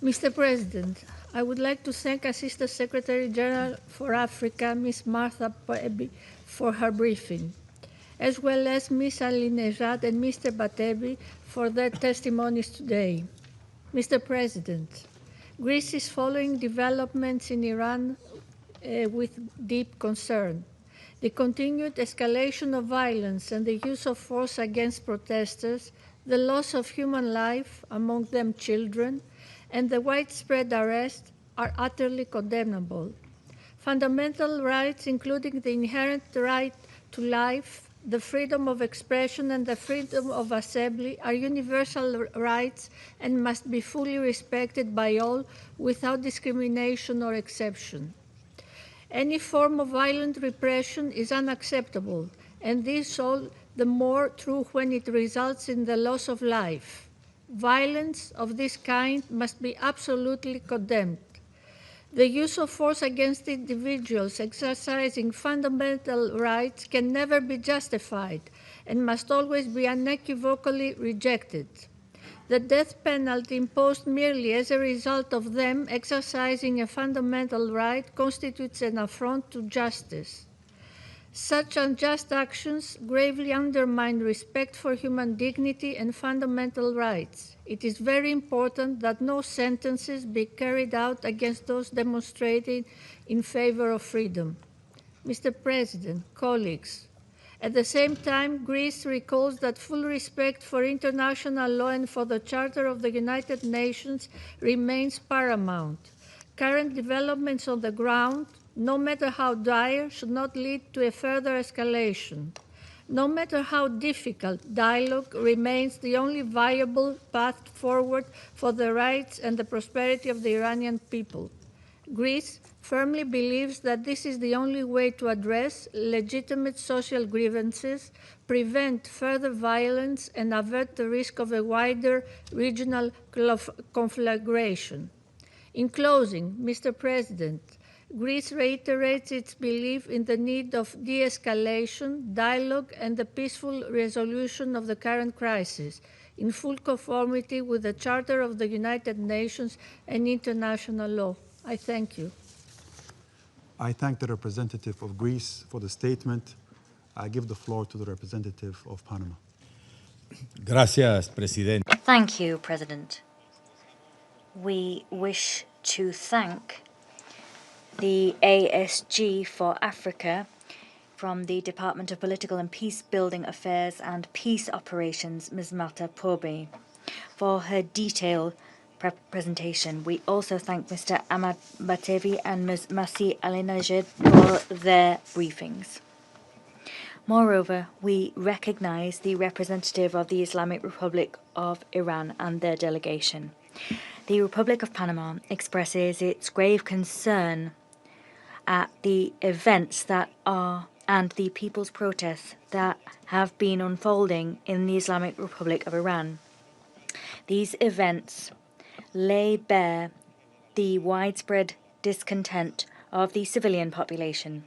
Mr. President, I would like to thank Assistant Secretary General for Africa, Ms. Martha Pebi, for her briefing, as well as Ms. Ali Nejad and Mr. Batebi for their testimonies today. Mr. President, Greece is following developments in Iran with deep concern. The continued escalation of violence and the use of force against protesters, the loss of human life, among them children, and the widespread arrest are utterly condemnable. Fundamental rights, including the inherent right to life, the freedom of expression, and the freedom of assembly, are universal rights and must be fully respected by all without discrimination or exception. Any form of violent repression is unacceptable, and this all the more true when it results in the loss of life. Violence of this kind must be absolutely condemned. The use of force against individuals exercising fundamental rights can never be justified and must always be unequivocally rejected. The death penalty imposed merely as a result of them exercising a fundamental right constitutes an affront to justice. Such unjust actions gravely undermine respect for human dignity and fundamental rights. It is very important that no sentences be carried out against those demonstrating in favor of freedom. Mr. President, colleagues, at the same time, Greece recalls that full respect for international law and for the Charter of the United Nations remains paramount. Current developments on the ground, no matter how dire, should not lead to a further escalation. No matter how difficult, dialogue remains the only viable path forward for the rights and the prosperity of the Iranian people. Greece firmly believes that this is the only way to address legitimate social grievances, prevent further violence, and avert the risk of a wider regional conflagration. In closing, Mr. President, Greece reiterates its belief in the need of de-escalation, dialogue, and the peaceful resolution of the current crisis, in full conformity with the Charter of the United Nations and international law. I thank you. I thank the representative of Greece for the statement. I give the floor to the representative of Panama. Gracias, Presidente. Thank you, President. We wish to thank the ASG for Africa from the Department of Political and Peace Building Affairs and Peace Operations, Ms. Marta Pobe, for her detailed presentation. We also thank Mr. Ahmad Batevi and Ms. Masi Alinajed for their briefings. Moreover, we recognize the representative of the Islamic Republic of Iran and their delegation. The Republic of Panama expresses its grave concern at the events that are and the people's protests that have been unfolding in the Islamic Republic of Iran. These events lay bare the widespread discontent of the civilian population.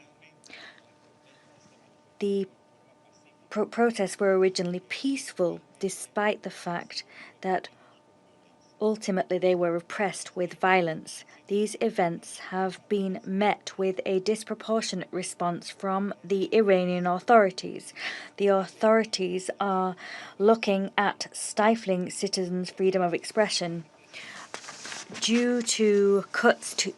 The protests were originally peaceful, despite the fact that ultimately they were repressed with violence. These events have been met with a disproportionate response from the Iranian authorities. The authorities are looking at stifling citizens' freedom of expression. Due to cuts to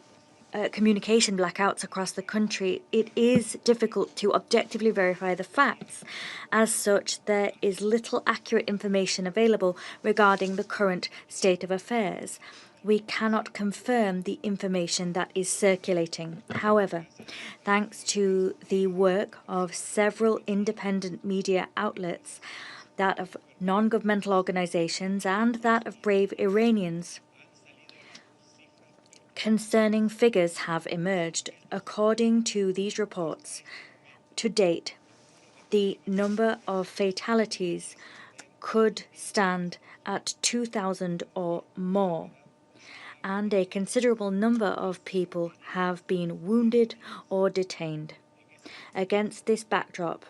communication blackouts across the country, it is difficult to objectively verify the facts. As such, there is little accurate information available regarding the current state of affairs. We cannot confirm the information that is circulating. However, thanks to the work of several independent media outlets, that of non-governmental organizations, and that of brave Iranians. Concerning figures have emerged. According to these reports, to date, the number of fatalities could stand at 2,000 or more, and a considerable number of people have been wounded or detained. Against this backdrop,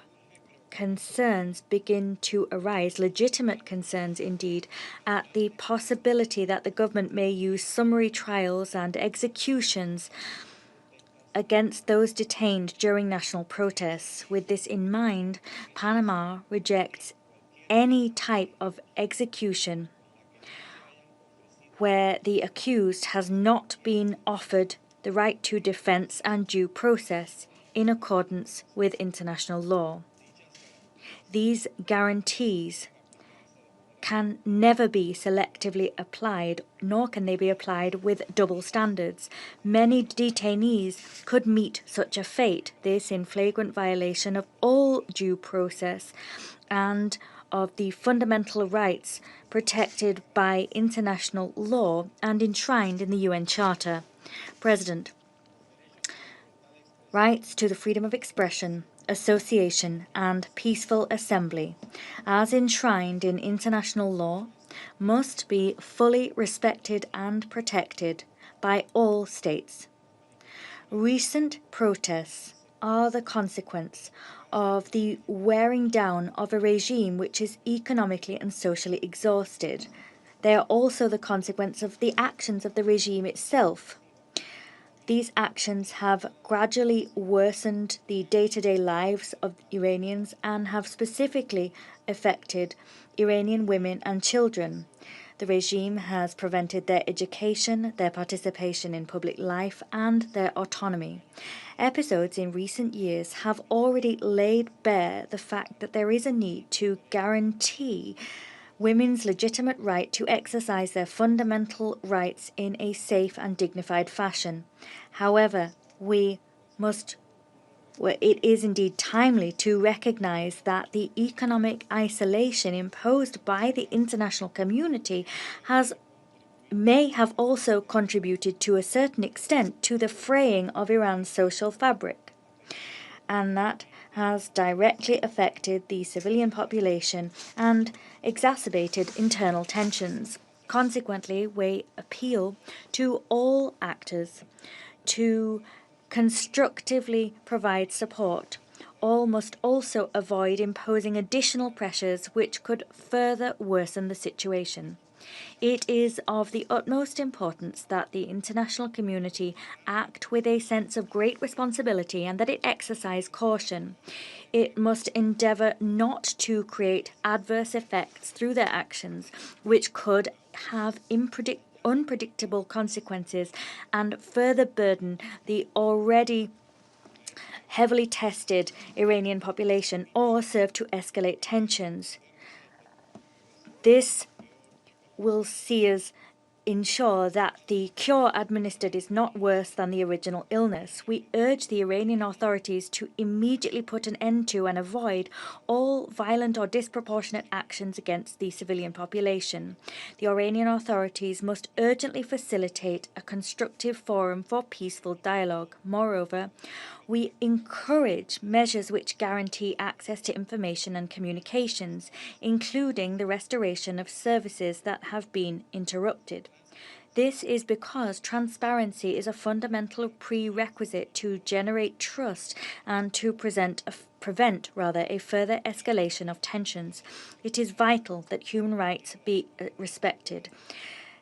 concerns begin to arise, legitimate concerns indeed, at the possibility that the government may use summary trials and executions against those detained during national protests. With this in mind, Panama rejects any type of execution where the accused has not been offered the right to defense and due process in accordance with international law. These guarantees can never be selectively applied, nor can they be applied with double standards. Many detainees could meet such a fate, this in flagrant violation of all due process and of the fundamental rights protected by international law and enshrined in the UN Charter. President, rights to the freedom of expression, association, and peaceful assembly, as enshrined in international law, must be fully respected and protected by all states. Recent protests are the consequence of the wearing down of a regime which is economically and socially exhausted. They are also the consequence of the actions of the regime itself. These actions have gradually worsened the day-to-day lives of Iranians and have specifically affected Iranian women and children. The regime has prevented their education, their participation in public life, and their autonomy. Episodes in recent years have already laid bare the fact that there is a need to guarantee women's legitimate right to exercise their fundamental rights in a safe and dignified fashion. However, it is indeed timely to recognize that the economic isolation imposed by the international community may have also contributed to a certain extent to the fraying of Iran's social fabric, and that has directly affected the civilian population and exacerbated internal tensions. Consequently, we appeal to all actors to constructively provide support. All must also avoid imposing additional pressures which could further worsen the situation. It is of the utmost importance that the international community act with a sense of great responsibility and that it exercise caution. It must endeavour not to create adverse effects through their actions, which could have unpredictable consequences and further burden the already heavily tested Iranian population or serve to escalate tensions. This will see us ensure that the cure administered is not worse than the original illness. We urge the Iranian authorities to immediately put an end to and avoid all violent or disproportionate actions against the civilian population. The Iranian authorities must urgently facilitate a constructive forum for peaceful dialogue. Moreover, we encourage measures which guarantee access to information and communications, including the restoration of services that have been interrupted. This is because transparency is a fundamental prerequisite to generate trust and to prevent a further escalation of tensions. It is vital that human rights be respected.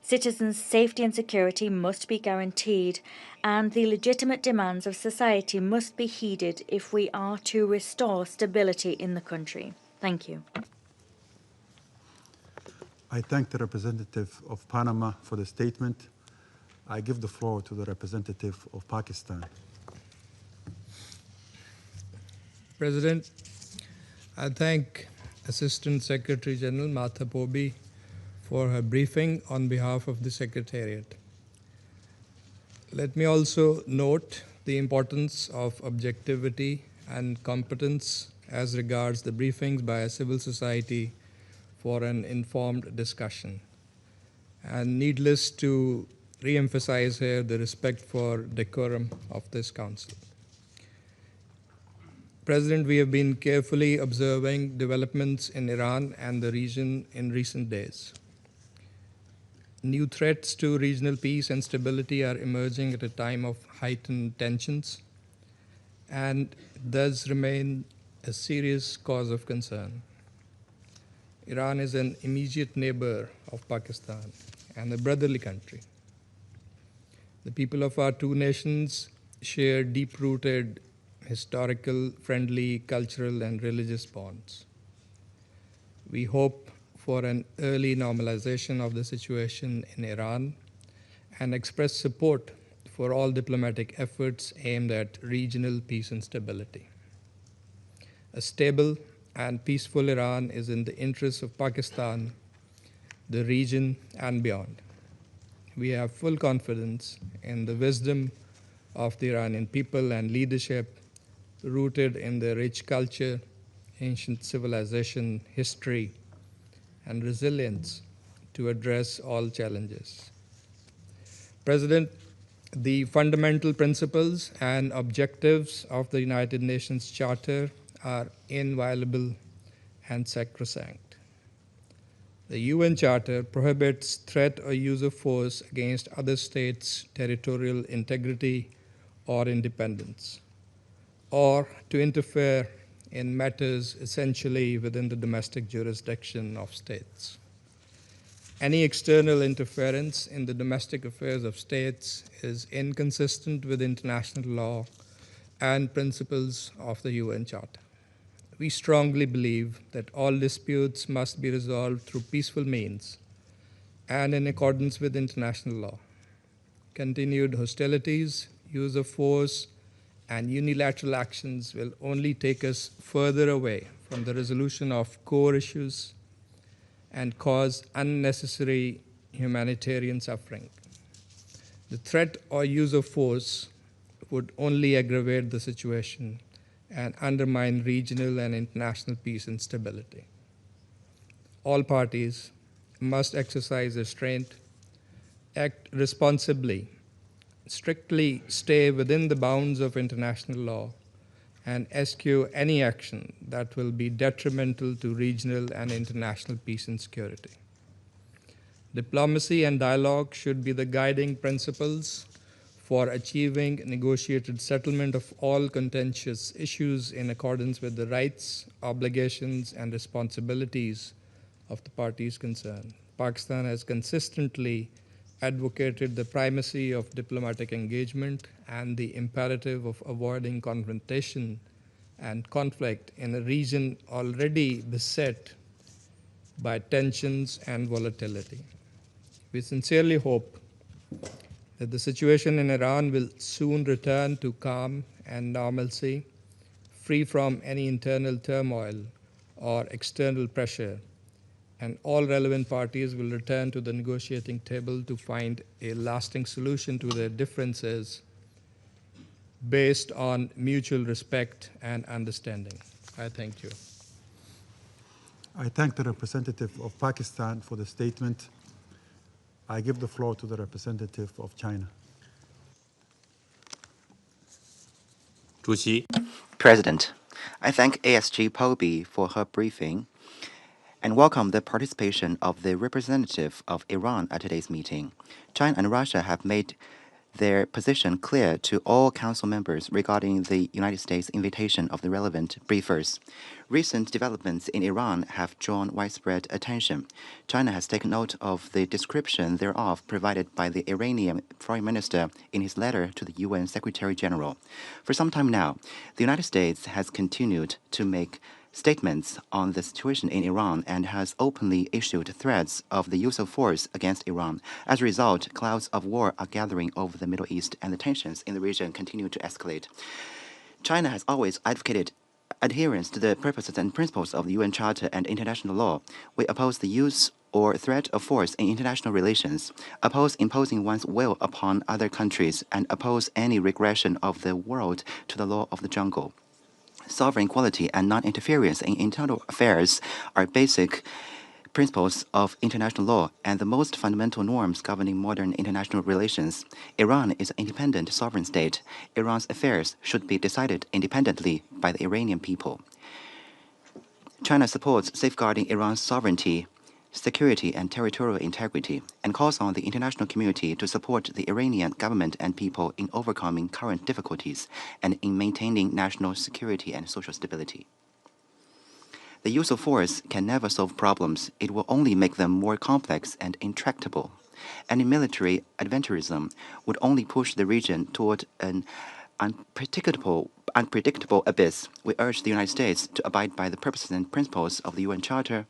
Citizens' safety and security must be guaranteed, and the legitimate demands of society must be heeded if we are to restore stability in the country. Thank you. I thank the representative of Panama for the statement. I give the floor to the representative of Pakistan. President, I thank Assistant Secretary General Martha Poby for her briefing on behalf of the Secretariat. Let me also note the importance of objectivity and competence as regards the briefings by a civil society for an informed discussion. And needless to re-emphasize here the respect for decorum of this Council. President, we have been carefully observing developments in Iran and the region in recent days. New threats to regional peace and stability are emerging at a time of heightened tensions and thus remain a serious cause of concern. Iran is an immediate neighbor of Pakistan and a brotherly country. The people of our two nations share deep-rooted historical, friendly, cultural, and religious bonds. We hope for an early normalization of the situation in Iran and express support for all diplomatic efforts aimed at regional peace and stability. A stable and peaceful Iran is in the interests of Pakistan, the region, and beyond. We have full confidence in the wisdom of the Iranian people and leadership rooted in their rich culture, ancient civilization, history, and resilience to address all challenges. President, the fundamental principles and objectives of the United Nations Charter are inviolable and sacrosanct. The UN Charter prohibits threat or use of force against other states' territorial integrity or independence, or to interfere in matters essentially within the domestic jurisdiction of states. Any external interference in the domestic affairs of states is inconsistent with international law and principles of the UN Charter. We strongly believe that all disputes must be resolved through peaceful means and in accordance with international law. Continued hostilities, use of force, and unilateral actions will only take us further away from the resolution of core issues and cause unnecessary humanitarian suffering. The threat or use of force would only aggravate the situation and undermine regional and international peace and stability. All parties must exercise restraint, act responsibly, strictly stay within the bounds of international law, and eschew any action that will be detrimental to regional and international peace and security. Diplomacy and dialogue should be the guiding principles for achieving negotiated settlement of all contentious issues in accordance with the rights, obligations, and responsibilities of the parties concerned. Pakistan has consistently advocated the primacy of diplomatic engagement and the imperative of avoiding confrontation and conflict in a region already beset by tensions and volatility. We sincerely hope that the situation in Iran will soon return to calm and normalcy, free from any internal turmoil or external pressure, and all relevant parties will return to the negotiating table to find a lasting solution to their differences based on mutual respect and understanding. I thank you. I thank the representative of Pakistan for the statement. I give the floor to the representative of China. President, I thank ASG Poby for her briefing and welcome the participation of the representative of Iran at today's meeting. China and Russia have made their position clear to all Council members regarding the United States invitation of the relevant briefers. Recent developments in Iran have drawn widespread attention. China has taken note of the description thereof provided by the Iranian Foreign Minister in his letter to the UN Secretary General. For some time now, the United States has continued to make statements on the situation in Iran and has openly issued threats of the use of force against Iran. As a result, clouds of war are gathering over the Middle East and the tensions in the region continue to escalate. China has always advocated adherence to the purposes and principles of the UN Charter and international law. We oppose the use or threat of force in international relations, oppose imposing one's will upon other countries, and oppose any regression of the world to the law of the jungle. Sovereign equality and non-interference in internal affairs are basic principles of international law and the most fundamental norms governing modern international relations. Iran is an independent sovereign state. Iran's affairs should be decided independently by the Iranian people. China supports safeguarding Iran's sovereignty, security, and territorial integrity, and calls on the international community to support the Iranian government and people in overcoming current difficulties and in maintaining national security and social stability. The use of force can never solve problems. It will only make them more complex and intractable. Any military adventurism would only push the region toward an unpredictable abyss. We urge the United States to abide by the purposes and principles of the UN Charter,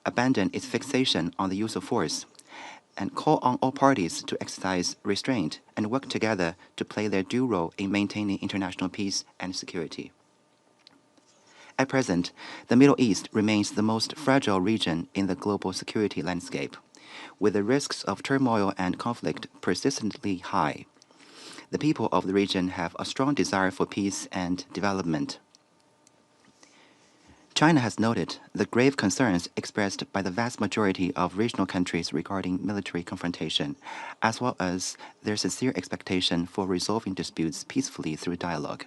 abandon its fixation on the use of force, and call on all parties to exercise restraint and work together to play their due role in maintaining international peace and security. At present, the Middle East remains the most fragile region in the global security landscape, with the risks of turmoil and conflict persistently high. The people of the region have a strong desire for peace and development. China has noted the grave concerns expressed by the vast majority of regional countries regarding military confrontation, as well as their sincere expectation for resolving disputes peacefully through dialogue.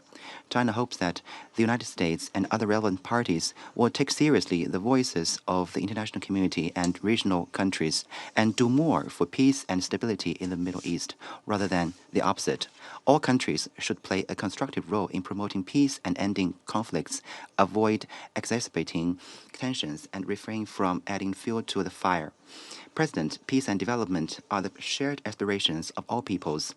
China hopes that the United States and other relevant parties will take seriously the voices of the international community and regional countries and do more for peace and stability in the Middle East, rather than the opposite. All countries should play a constructive role in promoting peace and ending conflicts, avoid exacerbating tensions, and refrain from adding fuel to the fire. President, peace and development are the shared aspirations of all peoples.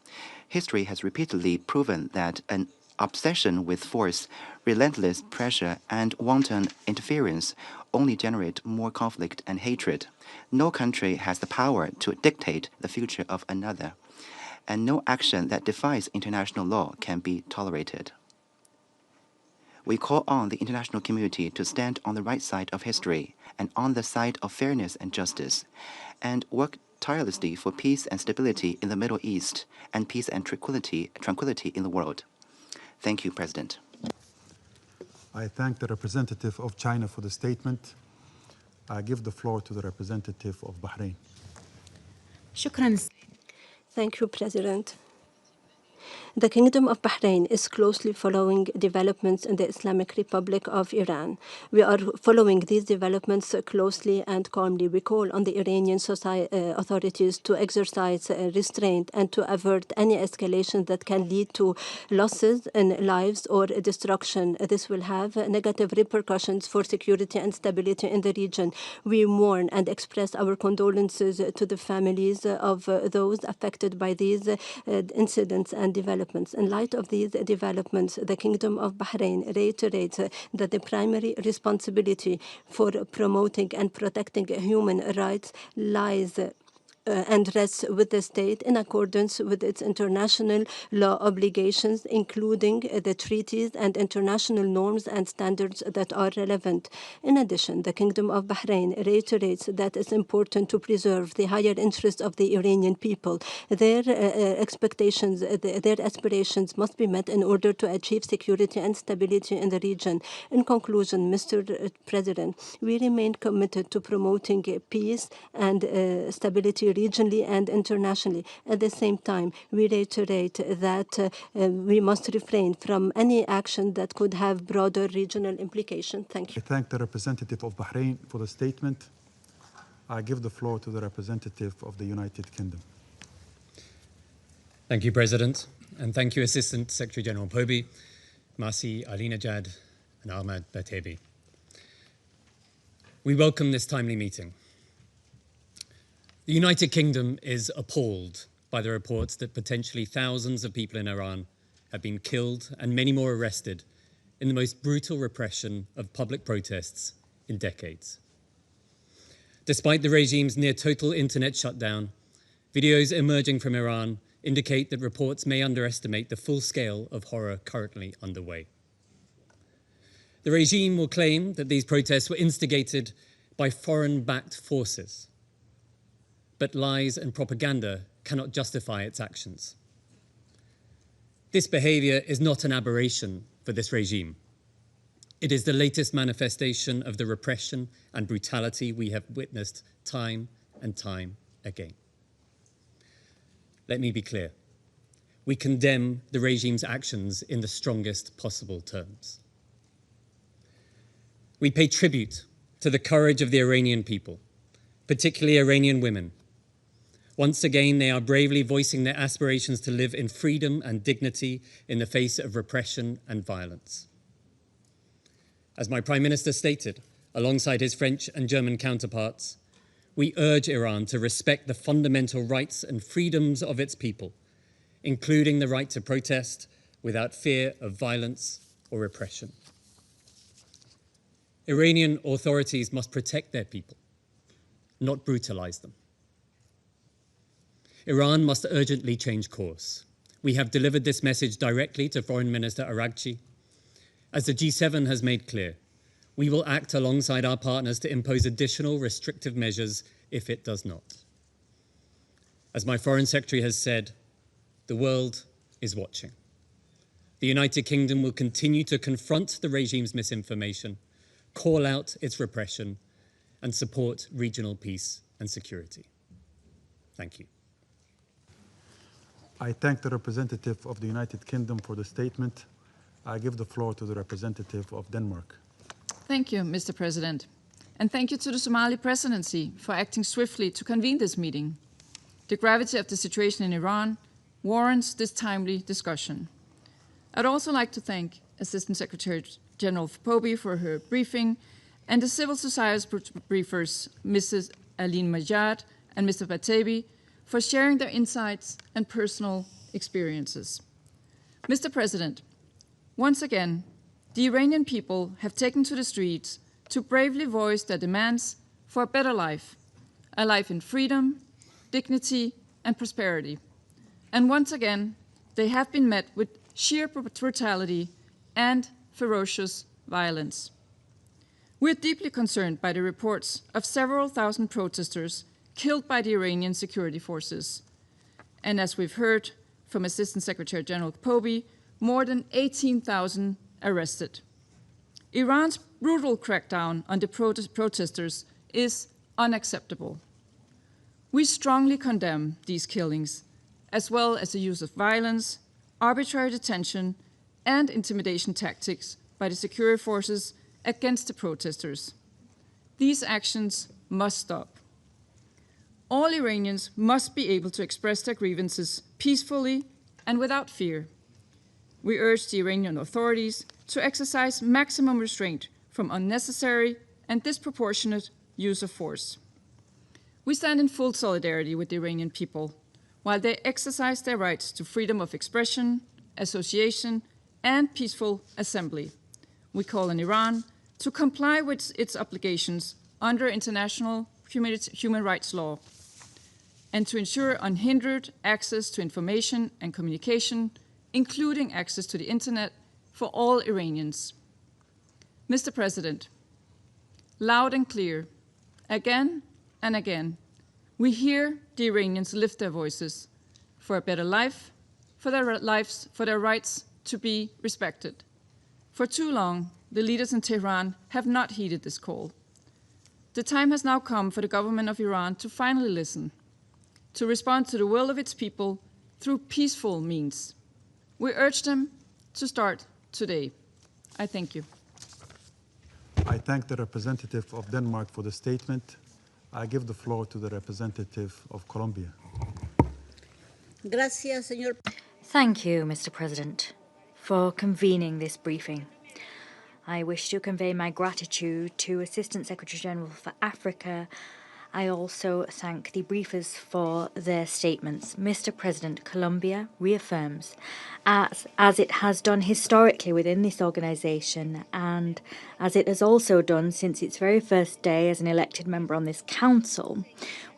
History has repeatedly proven that an obsession with force, relentless pressure, and wanton interference only generate more conflict and hatred. No country has the power to dictate the future of another, and no action that defies international law can be tolerated. We call on the international community to stand on the right side of history and on the side of fairness and justice, and work tirelessly for peace and stability in the Middle East and peace and tranquility in the world. Thank you, President. I thank the representative of China for the statement. I give the floor to the representative of Bahrain. Thank you, President. The Kingdom of Bahrain is closely following developments in the Islamic Republic of Iran. We are following these developments closely and calmly. We call on the Iranian authorities to exercise restraint and to avert any escalation that can lead to losses in lives or destruction. This will have negative repercussions for security and stability in the region. We mourn and express our condolences to the families of those affected by these incidents and developments. In light of these developments, the Kingdom of Bahrain reiterates that the primary responsibility for promoting and protecting human rights lies and rests with the state in accordance with its international law obligations, including the treaties and international norms and standards that are relevant. In addition, the Kingdom of Bahrain reiterates that it's important to preserve the higher interests of the Iranian people. Their expectations, their aspirations must be met in order to achieve security and stability in the region. In conclusion, Mr. President, we remain committed to promoting peace and stability regionally and internationally. At the same time, we reiterate that we must refrain from any action that could have broader regional implications. Thank you. I thank the representative of Bahrain for the statement. I give the floor to the representative of the United Kingdom. Thank you, President, and thank you, Assistant Secretary General Pobi, Masih Alinejad, and Ahmad Batebi. We welcome this timely meeting. The United Kingdom is appalled by the reports that potentially thousands of people in Iran have been killed and many more arrested in the most brutal repression of public protests in decades. Despite the regime's near-total internet shutdown, videos emerging from Iran indicate that reports may underestimate the full scale of horror currently underway. The regime will claim that these protests were instigated by foreign-backed forces, but lies and propaganda cannot justify its actions. This behavior is not an aberration for this regime. It is the latest manifestation of the repression and brutality we have witnessed time and time again. Let me be clear. We condemn the regime's actions in the strongest possible terms. We pay tribute to the courage of the Iranian people, particularly Iranian women. Once again, they are bravely voicing their aspirations to live in freedom and dignity in the face of repression and violence. As my Prime Minister stated, alongside his French and German counterparts, we urge Iran to respect the fundamental rights and freedoms of its people, including the right to protest without fear of violence or repression. Iranian authorities must protect their people, not brutalize them. Iran must urgently change course. We have delivered this message directly to Foreign Minister Araghchi. As the G7 has made clear, we will act alongside our partners to impose additional restrictive measures if it does not. As my Foreign Secretary has said, the world is watching. The United Kingdom will continue to confront the regime's misinformation, call out its repression, and support regional peace and security. Thank you. I thank the representative of the United Kingdom for the statement. I give the floor to the representative of Denmark. Thank you, Mr. President. And thank you to the Somali presidency for acting swiftly to convene this meeting. The gravity of the situation in Iran warrants this timely discussion. I'd also like to thank Assistant Secretary General Pobi for her briefing and the civil society briefers, Mrs. Aline Majad and Mr. Batebi, for sharing their insights and personal experiences. Mr. President, once again, the Iranian people have taken to the streets to bravely voice their demands for a better life, a life in freedom, dignity, and prosperity. And once again, they have been met with sheer brutality and ferocious violence. We're deeply concerned by the reports of several thousand protesters killed by the Iranian security forces. And as we've heard from Assistant Secretary General Pobi, more than 18,000 arrested. Iran's brutal crackdown on the protesters is unacceptable. We strongly condemn these killings, as well as the use of violence, arbitrary detention, and intimidation tactics by the security forces against the protesters. These actions must stop. All Iranians must be able to express their grievances peacefully and without fear. We urge the Iranian authorities to exercise maximum restraint from unnecessary and disproportionate use of force. We stand in full solidarity with the Iranian people while they exercise their rights to freedom of expression, association, and peaceful assembly. We call on Iran to comply with its obligations under international human rights law and to ensure unhindered access to information and communication, including access to the internet for all Iranians. Mr. President, loud and clear, again and again, we hear the Iranians lift their voices for a better life, for their lives, for their rights to be respected. For too long, the leaders in Tehran have not heeded this call. The time has now come for the government of Iran to finally listen, to respond to the will of its people through peaceful means. We urge them to start today. I thank you. I thank the representative of Denmark for the statement. I give the floor to the representative of Colombia. Gracias, señor. Thank you, Mr. President, for convening this briefing. I wish to convey my gratitude to Assistant Secretary General for Africa. I also thank the briefers for their statements. Mr. President, Colombia reaffirms, as it has done historically within this organisation and as it has also done since its very first day as an elected member on this council,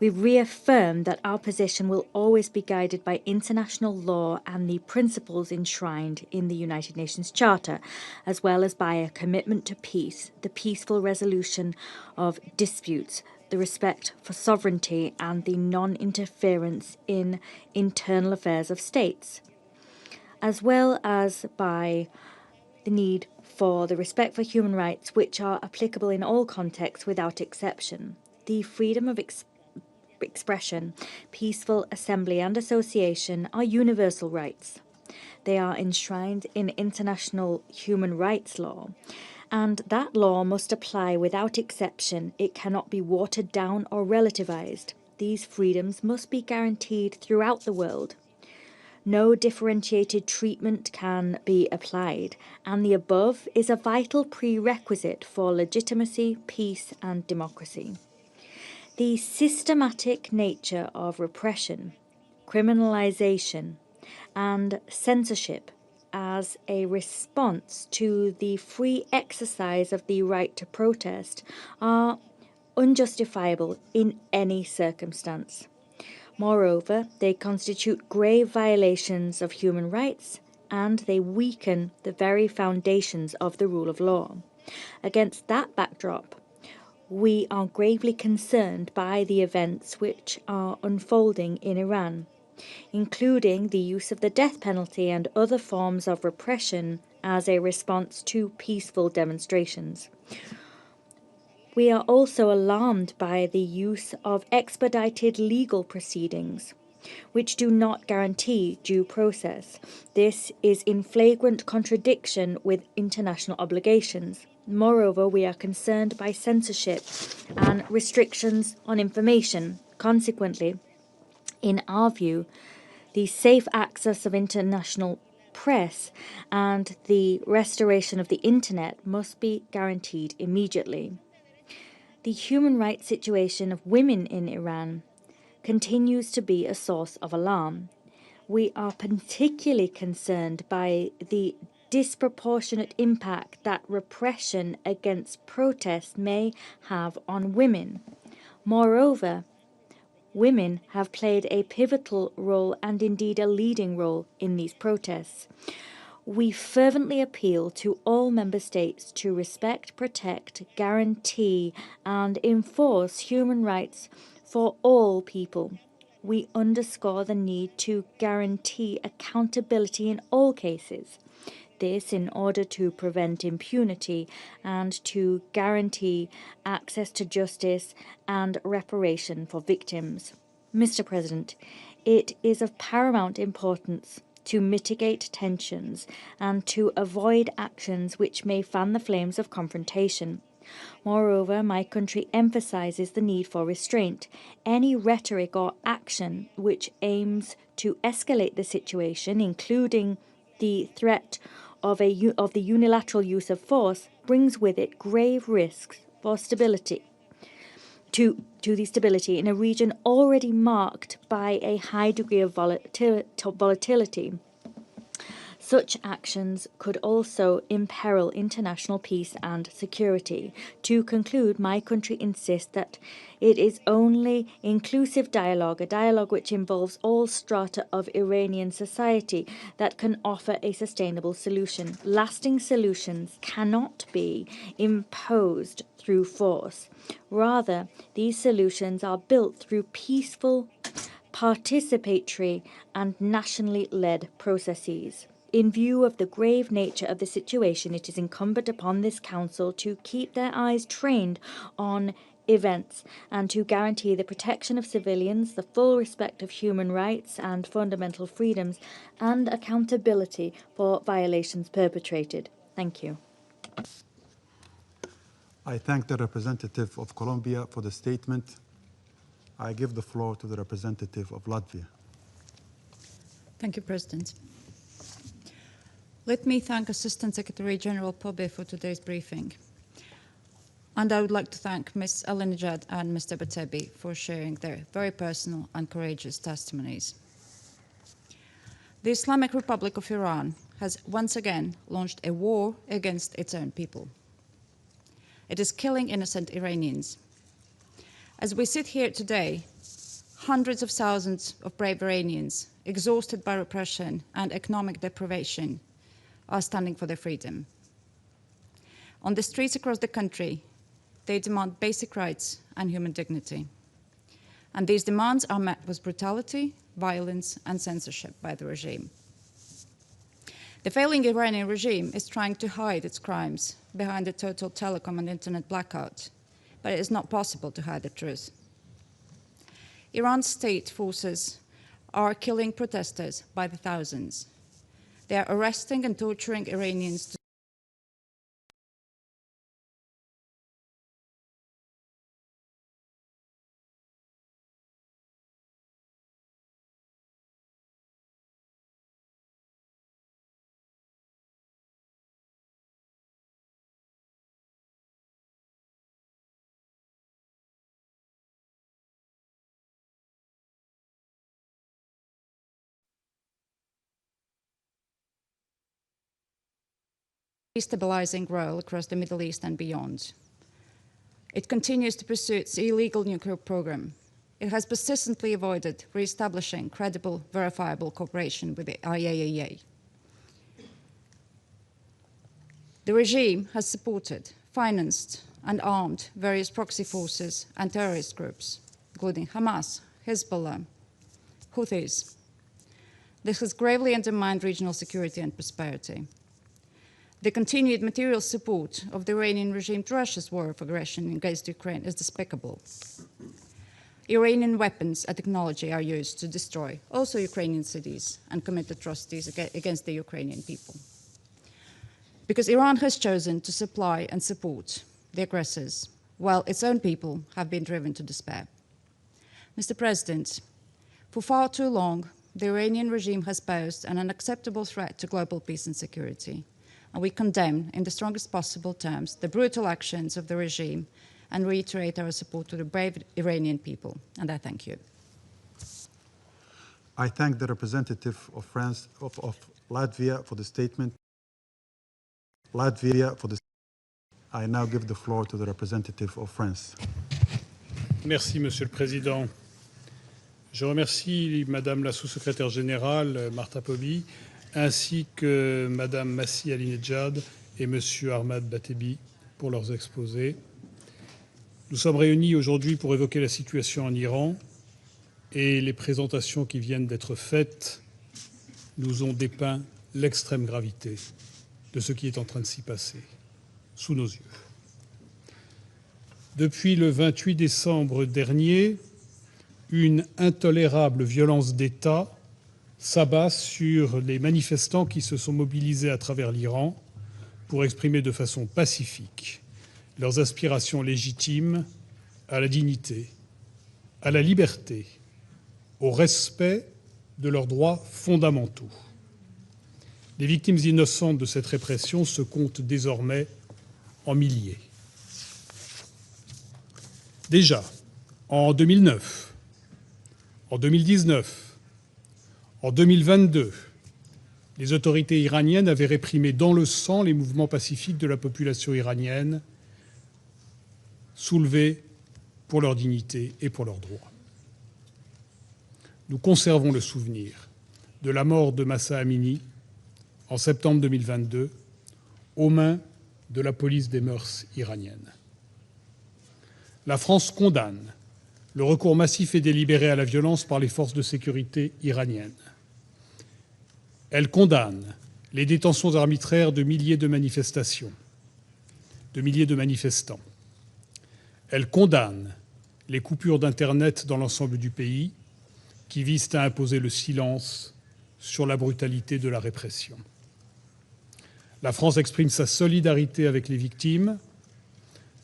we've reaffirmed that our position will always be guided by international law and the principles enshrined in the United Nations Charter, as well as by a commitment to peace, the peaceful resolution of disputes, the respect for sovereignty and the non-interference in internal affairs of states, as well as by the need for the respect for human rights, which are applicable in all contexts without exception. The freedom of expression, peaceful assembly and association are universal rights. They are enshrined in international human rights law, and that law must apply without exception. It cannot be watered down or relativized. These freedoms must be guaranteed throughout the world. No differentiated treatment can be applied, and the above is a vital prerequisite for legitimacy, peace, and democracy. The systematic nature of repression, criminalization, and censorship as a response to the free exercise of the right to protest are unjustifiable in any circumstance. Moreover, they constitute grave violations of human rights, and they weaken the very foundations of the rule of law. Against that backdrop, we are gravely concerned by the events which are unfolding in Iran, including the use of the death penalty and other forms of repression as a response to peaceful demonstrations. We are also alarmed by the use of expedited legal proceedings, which do not guarantee due process. This is in flagrant contradiction with international obligations. Moreover, we are concerned by censorship and restrictions on information. Consequently, in our view, the safe access of international press and the restoration of the internet must be guaranteed immediately. The human rights situation of women in Iran continues to be a source of alarm. We are particularly concerned by the disproportionate impact that repression against protest may have on women. Moreover, women have played a pivotal role and indeed a leading role in these protests. We fervently appeal to all member states to respect, protect, guarantee, and enforce human rights for all people. We underscore the need to guarantee accountability in all cases. This in order to prevent impunity and to guarantee access to justice and reparation for victims. Mr. President, it is of paramount importance to mitigate tensions and to avoid actions which may fan the flames of confrontation. Moreover, my country emphasizes the need for restraint. Any rhetoric or action which aims to escalate the situation, including the threat of the unilateral use of force, brings with it grave risks for stability. To the stability in a region already marked by a high degree of volatility. Such actions could also imperil international peace and security. To conclude, my country insists that it is only inclusive dialogue, a dialogue which involves all strata of Iranian society, that can offer a sustainable solution. Lasting solutions cannot be imposed through force. Rather, these solutions are built through peaceful, participatory, and nationally led processes. In view of the grave nature of the situation, it is incumbent upon this Council to keep their eyes trained on events and to guarantee the protection of civilians, the full respect of human rights and fundamental freedoms, and accountability for violations perpetrated. Thank you. I thank the representative of Colombia for the statement. I give the floor to the representative of Latvia. Thank you, President. Let me thank Assistant Secretary General Pobe for today's briefing. And I would like to thank Ms. Alinejad and Mr. Batebi for sharing their very personal and courageous testimonies. The Islamic Republic of Iran has once again launched a war against its own people. It is killing innocent Iranians. As we sit here today, hundreds of thousands of brave Iranians, exhausted by repression and economic deprivation, are standing for their freedom. On the streets across the country, they demand basic rights and human dignity. And these demands are met with brutality, violence, and censorship by the regime. The failing Iranian regime is trying to hide its crimes behind the total telecom and internet blackout, but it is not possible to hide the truth. Iran's state forces are killing protesters by the thousands. They are arresting and torturing Iranians. Destabilizing role across the Middle East and beyond. It continues to pursue its illegal nuclear program. It has persistently avoided re-establishing credible, verifiable cooperation with the IAEA. The regime has supported, financed, and armed various proxy forces and terrorist groups, including Hamas, Hezbollah, Houthis. This has gravely undermined regional security and prosperity. The continued material support of the Iranian regime to Russia's war of aggression against Ukraine is despicable. Iranian weapons and technology are used to destroy also Ukrainian cities and commit atrocities against the Ukrainian people. Because Iran has chosen to supply and support the aggressors, while its own people have been driven to despair. Mr. President, for far too long, the Iranian regime has posed an unacceptable threat to global peace and security. And we condemn, in the strongest possible terms, the brutal actions of the regime and reiterate our support to the brave Iranian people. And I thank you. I thank the representative of Latvia for the statement. I now give the floor to the representative of France. Merci, Monsieur le Président. Je remercie Madame la sous-secrétaire générale, Martha Pobby, ainsi que Mme Massi Alinejad et M. Ahmad Batebi pour leurs exposés. Nous sommes réunis aujourd'hui pour évoquer la situation en Iran et les présentations qui viennent d'être faites nous ont dépeint l'extrême gravité de ce qui est en train de s'y passer sous nos yeux. Depuis le 28 décembre dernier, une intolérable violence d'État s'abat sur les manifestants qui se sont mobilisés à travers l'Iran pour exprimer de façon pacifique leurs aspirations légitimes à la dignité, à la liberté, au respect de leurs droits fondamentaux. Les victimes innocentes de cette répression se comptent désormais en milliers. Déjà, en 2009, en 2019, en 2022, les autorités iraniennes avaient réprimé dans le sang les mouvements pacifiques de la population iranienne, soulevés pour leur dignité et pour leurs droits. Nous conservons le souvenir de la mort de Mahsa Amini en septembre 2022 aux mains de la police des mœurs iranienne. La France condamne le recours massif et délibéré à la violence par les forces de sécurité iraniennes. Elle condamne les détentions arbitraires de milliers de manifestations, de milliers de manifestants. Elle condamne les coupures d'Internet dans l'ensemble du pays qui visent à imposer le silence sur la brutalité de la répression. La France exprime sa solidarité avec les victimes.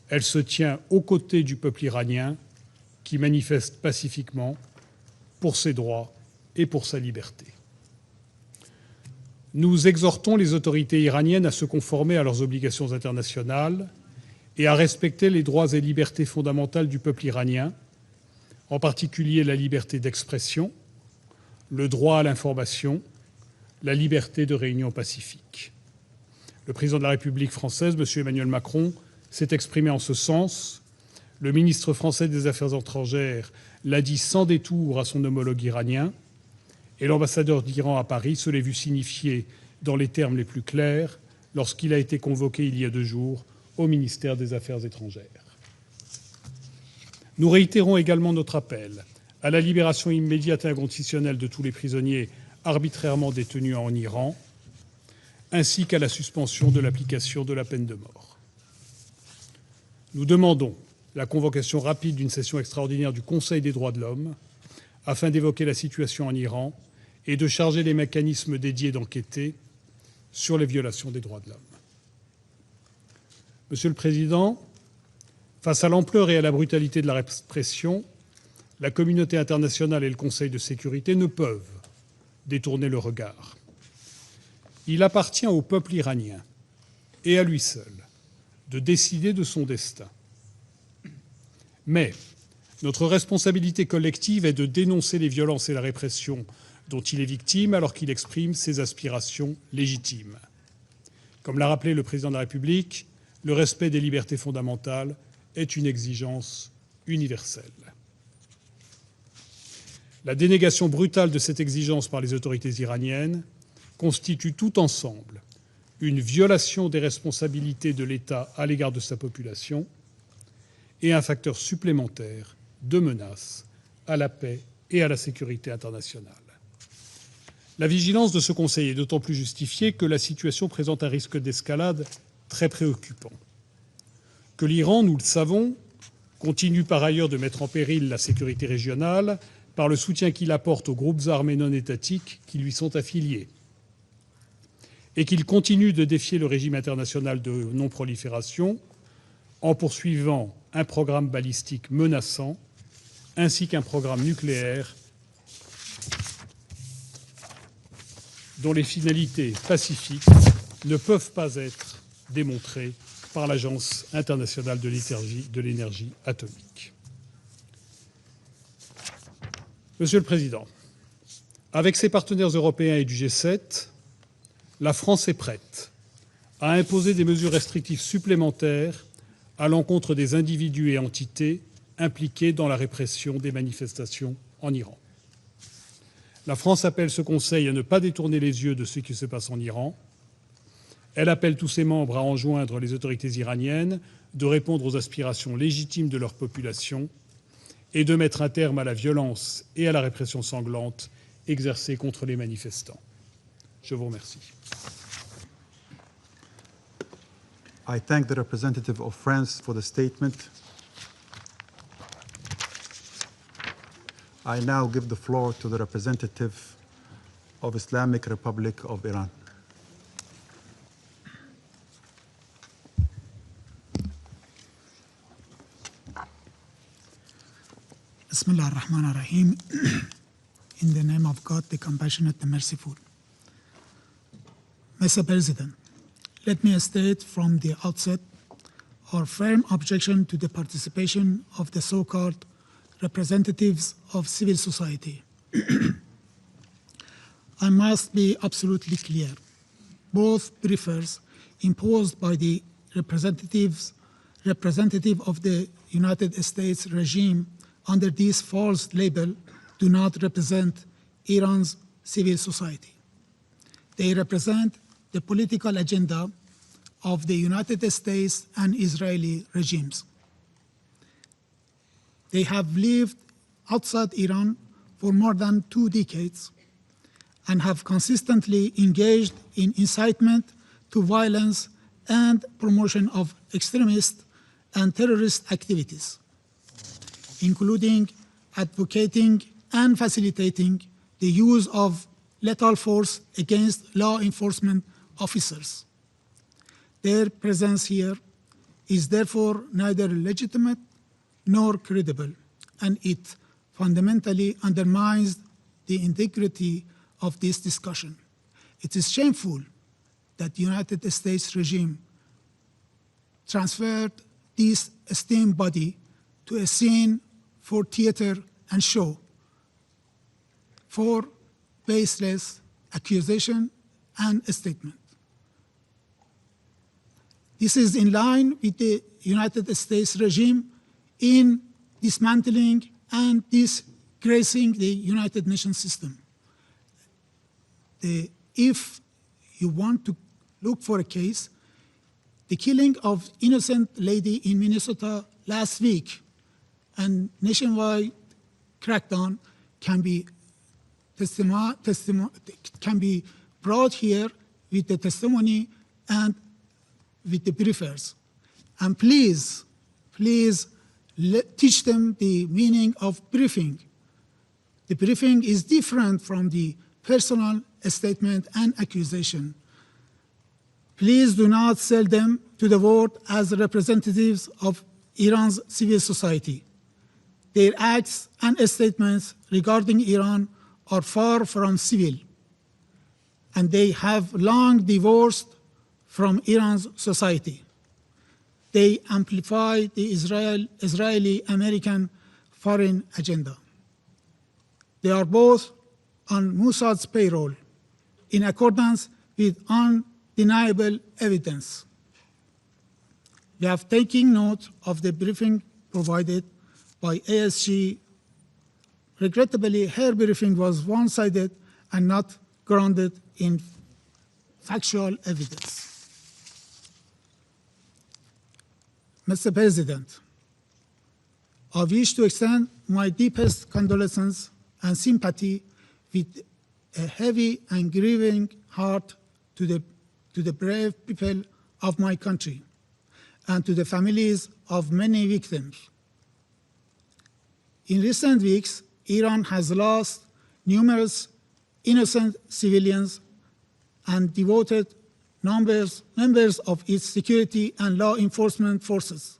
Elle se tient aux côtés du peuple iranien qui manifeste pacifiquement pour ses droits et pour sa liberté. Nous exhortons les autorités iraniennes à se conformer à leurs obligations internationales et à respecter les droits et libertés fondamentales du peuple iranien, en particulier la liberté d'expression, le droit à l'information, la liberté de réunion pacifique. Le président de la République française, M. Emmanuel Macron, s'est exprimé en ce sens. Le ministre français des Affaires étrangères l'a dit sans détour à son homologue iranien, et l'ambassadeur d'Iran à Paris se l'est vu signifier dans les termes les plus clairs lorsqu'il a été convoqué il y a 2 jours au ministère des Affaires étrangères. Nous réitérons également notre appel à la libération immédiate et inconditionnelle de tous les prisonniers arbitrairement détenus en Iran. ainsi qu'à la suspension de l'application de la peine de mort. Nous demandons la convocation rapide d'une session extraordinaire du Conseil des droits de l'homme afin d'évoquer la situation en Iran et de charger les mécanismes dédiés d'enquêter sur les violations des droits de l'homme. Monsieur le Président, face à l'ampleur et à la brutalité de la répression, la communauté internationale et le Conseil de sécurité ne peuvent détourner le regard. Il appartient au peuple iranien, et à lui seul, de décider de son destin. Mais notre responsabilité collective est de dénoncer les violences et la répression dont il est victime alors qu'il exprime ses aspirations légitimes. Comme l'a rappelé le Président de la République, le respect des libertés fondamentales est une exigence universelle. La dénégation brutale de cette exigence par les autorités iraniennes constitue tout ensemble une violation des responsabilités de l'État à l'égard de sa population et un facteur supplémentaire de menace à la paix et à la sécurité internationale. La vigilance de ce Conseil est d'autant plus justifiée que la situation présente un risque d'escalade très préoccupant. Que l'Iran, nous le savons, continue par ailleurs de mettre en péril la sécurité régionale par le soutien qu'il apporte aux groupes armés non étatiques qui lui sont affiliés, et qu'il continue de défier le régime international de non-prolifération en poursuivant un programme balistique menaçant ainsi qu'un programme nucléaire dont les finalités pacifiques ne peuvent pas être démontrées par l'Agence internationale de l'énergie atomique. Monsieur le Président, avec ses partenaires européens et du G7, la France est prête à imposer des mesures restrictives supplémentaires à l'encontre des individus et entités impliqués dans la répression des manifestations en Iran. La France appelle ce Conseil à ne pas détourner les yeux de ce qui se passe en Iran. Elle appelle tous ses membres à enjoindre les autorités iraniennes de répondre aux aspirations légitimes de leur population et de mettre un terme à la violence et à la répression sanglante exercée contre les manifestants. Je vous remercie. I thank the representative of France for the statement. I now give the floor to the representative of Islamic Republic of Iran. Bismillah ar-Rahman ar-Rahim. In the name of God, the compassionate, the merciful. Mr. President, let me state from the outset our firm objection to the participation of the so-called representatives of civil society. I must be absolutely clear. Both briefers imposed by the representative of the United States regime under this false label do not represent Iran's civil society. They represent the political agenda of the United States and Israeli regimes. They have lived outside Iran for more than 2 decades and have consistently engaged in incitement to violence and promotion of extremist and terrorist activities, including advocating and facilitating the use of lethal force against law enforcement officers. Their presence here is therefore neither legitimate nor credible, and it fundamentally undermines the integrity of this discussion. It is shameful that the United States regime transferred this esteemed body to a scene for theater and show, for baseless accusation and statement. This is in line with the United States regime in dismantling and disgracing the United Nations system. If you want to look for a case, the killing of innocent lady in Minnesota last week and nationwide crackdown can be brought here with the testimony and with the briefers. And please teach them the meaning of briefing. The briefing is different from the personal statement and accusation. Please do not sell them to the world as representatives of Iran's civil society. Their acts and statements regarding Iran are far from civil, and they have long divorced from Iran's society. They amplify the Israeli-American foreign agenda. They are both on Mossad's payroll in accordance with undeniable evidence. We have taken note of the briefing provided by ASG. Regrettably, her briefing was one-sided and not grounded in factual evidence. Mr. President, I wish to extend my deepest condolences and sympathy with a heavy and grieving heart to the brave people of my country and to the families of many victims. In recent weeks, Iran has lost numerous innocent civilians and devoted members of its security and law enforcement forces.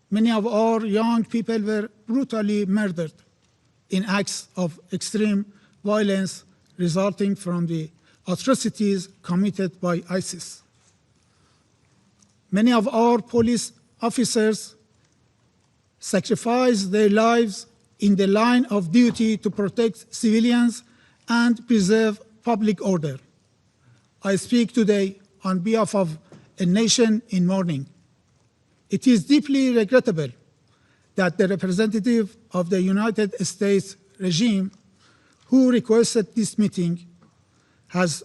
Many of our young people were brutally murdered in acts of extreme violence resulting from the atrocities committed by ISIS. Many of our police officers sacrificed their lives in the line of duty to protect civilians and preserve public order. I speak today on behalf of a nation in mourning. It is deeply regrettable that the representative of the United States regime who requested this meeting has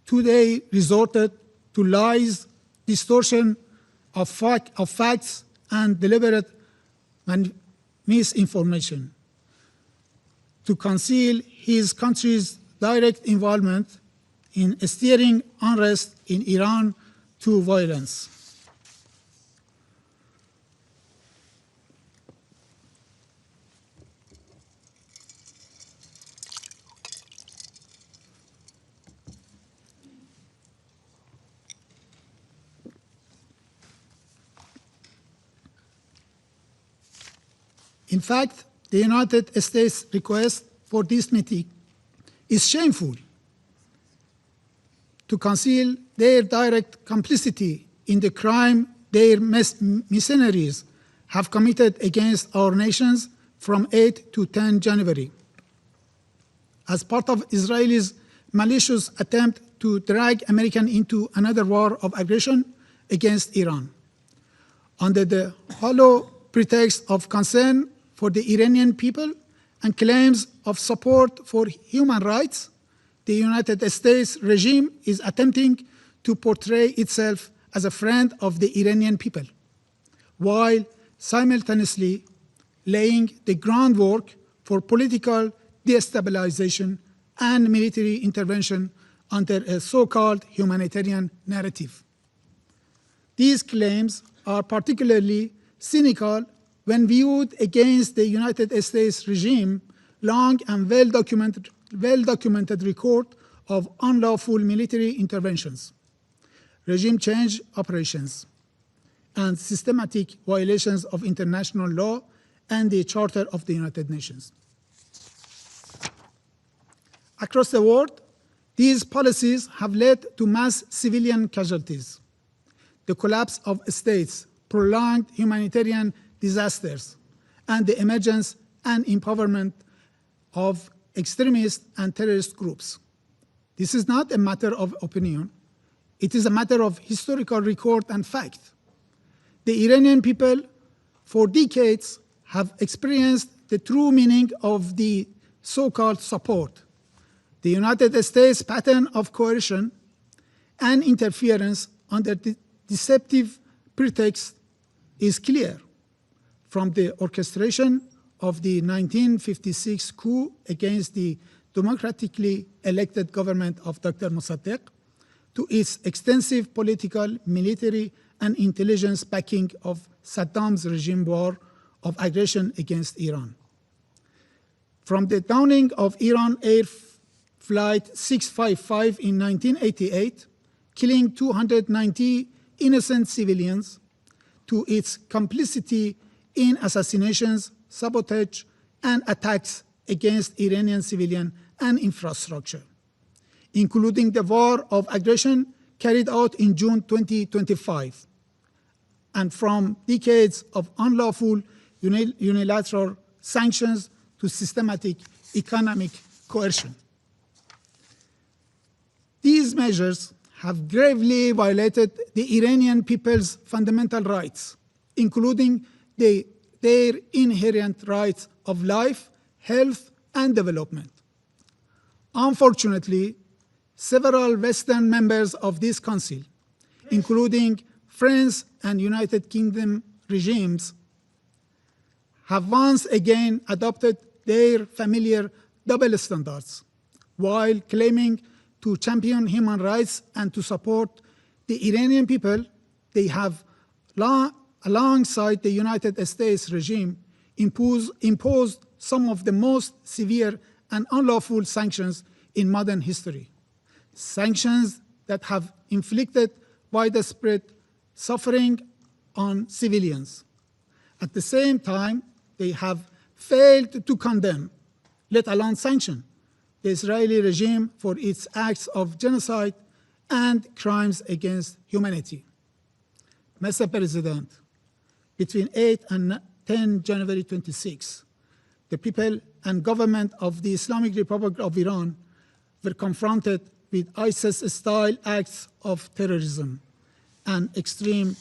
today resorted to lies, distortion of facts, and deliberate misinformation to conceal his country's direct involvement in steering unrest in Iran to violence. In fact, the United States request for this meeting is shameful. To conceal their direct complicity in the crime their mercenaries have committed against our nations from 8 to 10 January. As part of Israel's malicious attempt to drag America into another war of aggression against Iran. Under the hollow pretext of concern for the Iranian people and claims of support for human rights, the United States regime is attempting to portray itself as a friend of the Iranian people, while simultaneously laying the groundwork for political destabilization and military intervention under a so-called humanitarian narrative. These claims are particularly cynical when viewed against the United States regime long and well-documented record of unlawful military interventions, regime change operations, and systematic violations of international law and the Charter of the United Nations. Across the world, these policies have led to mass civilian casualties, the collapse of states, prolonged humanitarian disasters, and the emergence and empowerment of extremist and terrorist groups. This is not a matter of opinion. It is a matter of historical record and fact. The Iranian people for decades have experienced the true meaning of the so-called support. The United States pattern of coercion and interference under the deceptive pretext is clear, from the orchestration of the 1956 coup against the democratically elected government of Dr. Mossadegh, to its extensive political, military, and intelligence backing of Saddam's regime war of aggression against Iran. From the downing of Iran Air Flight 655 in 1988, killing 290 innocent civilians, to its complicity in assassinations, sabotage, and attacks against Iranian civilian and infrastructure, including the war of aggression carried out in June 2025, and from decades of unlawful unilateral sanctions to systematic economic coercion. These measures have gravely violated the Iranian people's fundamental rights, including their inherent rights of life, health, and development. Unfortunately, several Western members of this Council, including France and United Kingdom regimes, have once again adopted their familiar double standards, while claiming to champion human rights and to support the Iranian people. They have, alongside the United States regime, imposed some of the most severe and unlawful sanctions in modern history. Sanctions that have inflicted widespread suffering on civilians. At the same time, they have failed to condemn, let alone sanction, the Israeli regime for its acts of genocide and crimes against humanity. Mr. President, between 8 and 10 January 26, the people and government of the Islamic Republic of Iran were confronted with ISIS-style acts of terrorism and extreme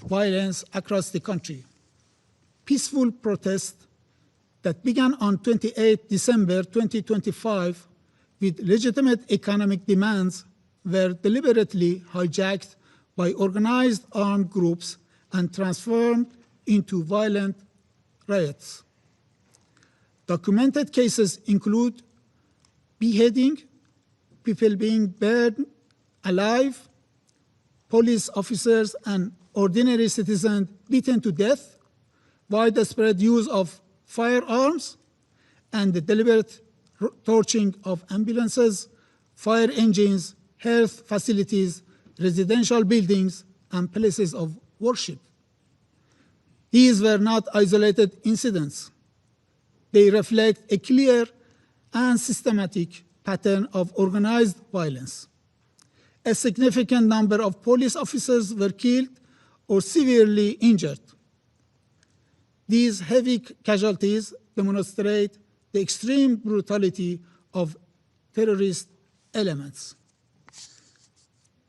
violence across the country. Peaceful protests that began on 28 December 2025 with legitimate economic demands were deliberately hijacked by organized armed groups and transformed into violent riots. Documented cases include beheading, people being burned alive, police officers and ordinary citizens beaten to death, widespread use of firearms, and the deliberate torching of ambulances, fire engines, health facilities, residential buildings, and places of worship. These were not isolated incidents. They reflect a clear and systematic pattern of organized violence. A significant number of police officers were killed or severely injured. These heavy casualties demonstrate the extreme brutality of terrorist elements.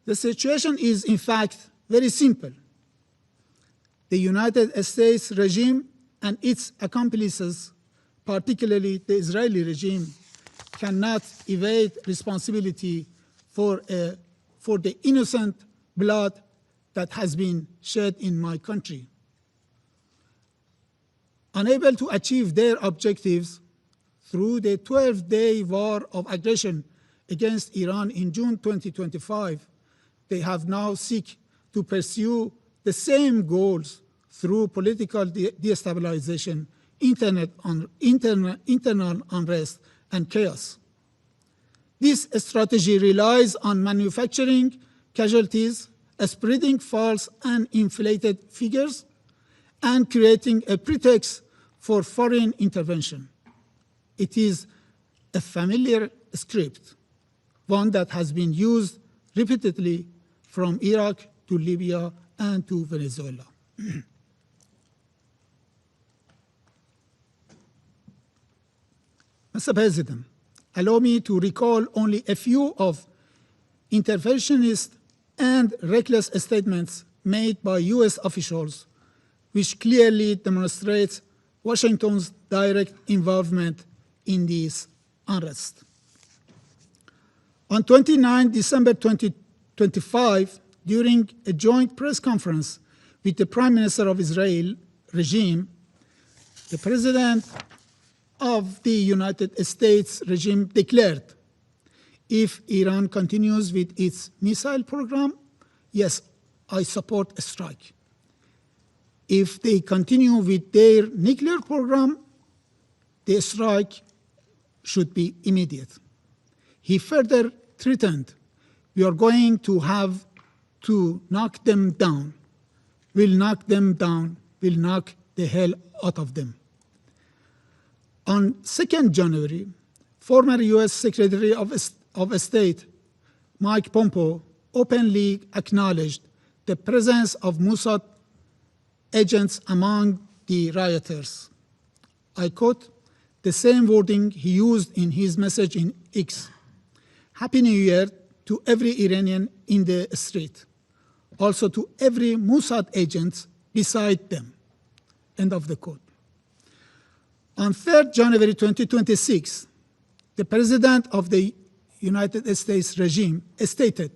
The situation is, in fact, very simple. The United States regime and its accomplices, particularly the Israeli regime, cannot evade responsibility for the innocent blood that has been shed in my country. Unable to achieve their objectives through the 12-day war of aggression against Iran in June 2025, they have now sought to pursue the same goals through political destabilization, internal unrest, and chaos. This strategy relies on manufacturing casualties, spreading false and inflated figures, and creating a pretext for foreign intervention. It is a familiar script, one that has been used repeatedly from Iraq to Libya and to Venezuela. Mr. President, allow me to recall only a few of interventionist and reckless statements made by US officials, which clearly demonstrates Washington's direct involvement in this unrest. On 29 December 2025, during a joint press conference with the Prime Minister of Israel regime, the President of the United States regime declared, If Iran continues with its missile program, yes, I support a strike. If they continue with their nuclear program, the strike should be immediate. He further threatened, we are going to have to knock them down. We'll knock them down. We'll knock the hell out of them. On 2nd January, former US Secretary of State Mike Pompeo openly acknowledged the presence of Mossad agents among the rioters. I quote the same wording he used in his message in X. Happy New Year to every Iranian in the street, also to every Mossad agent beside them. End of the quote. On 3rd January 2026, the President of the United States regime stated,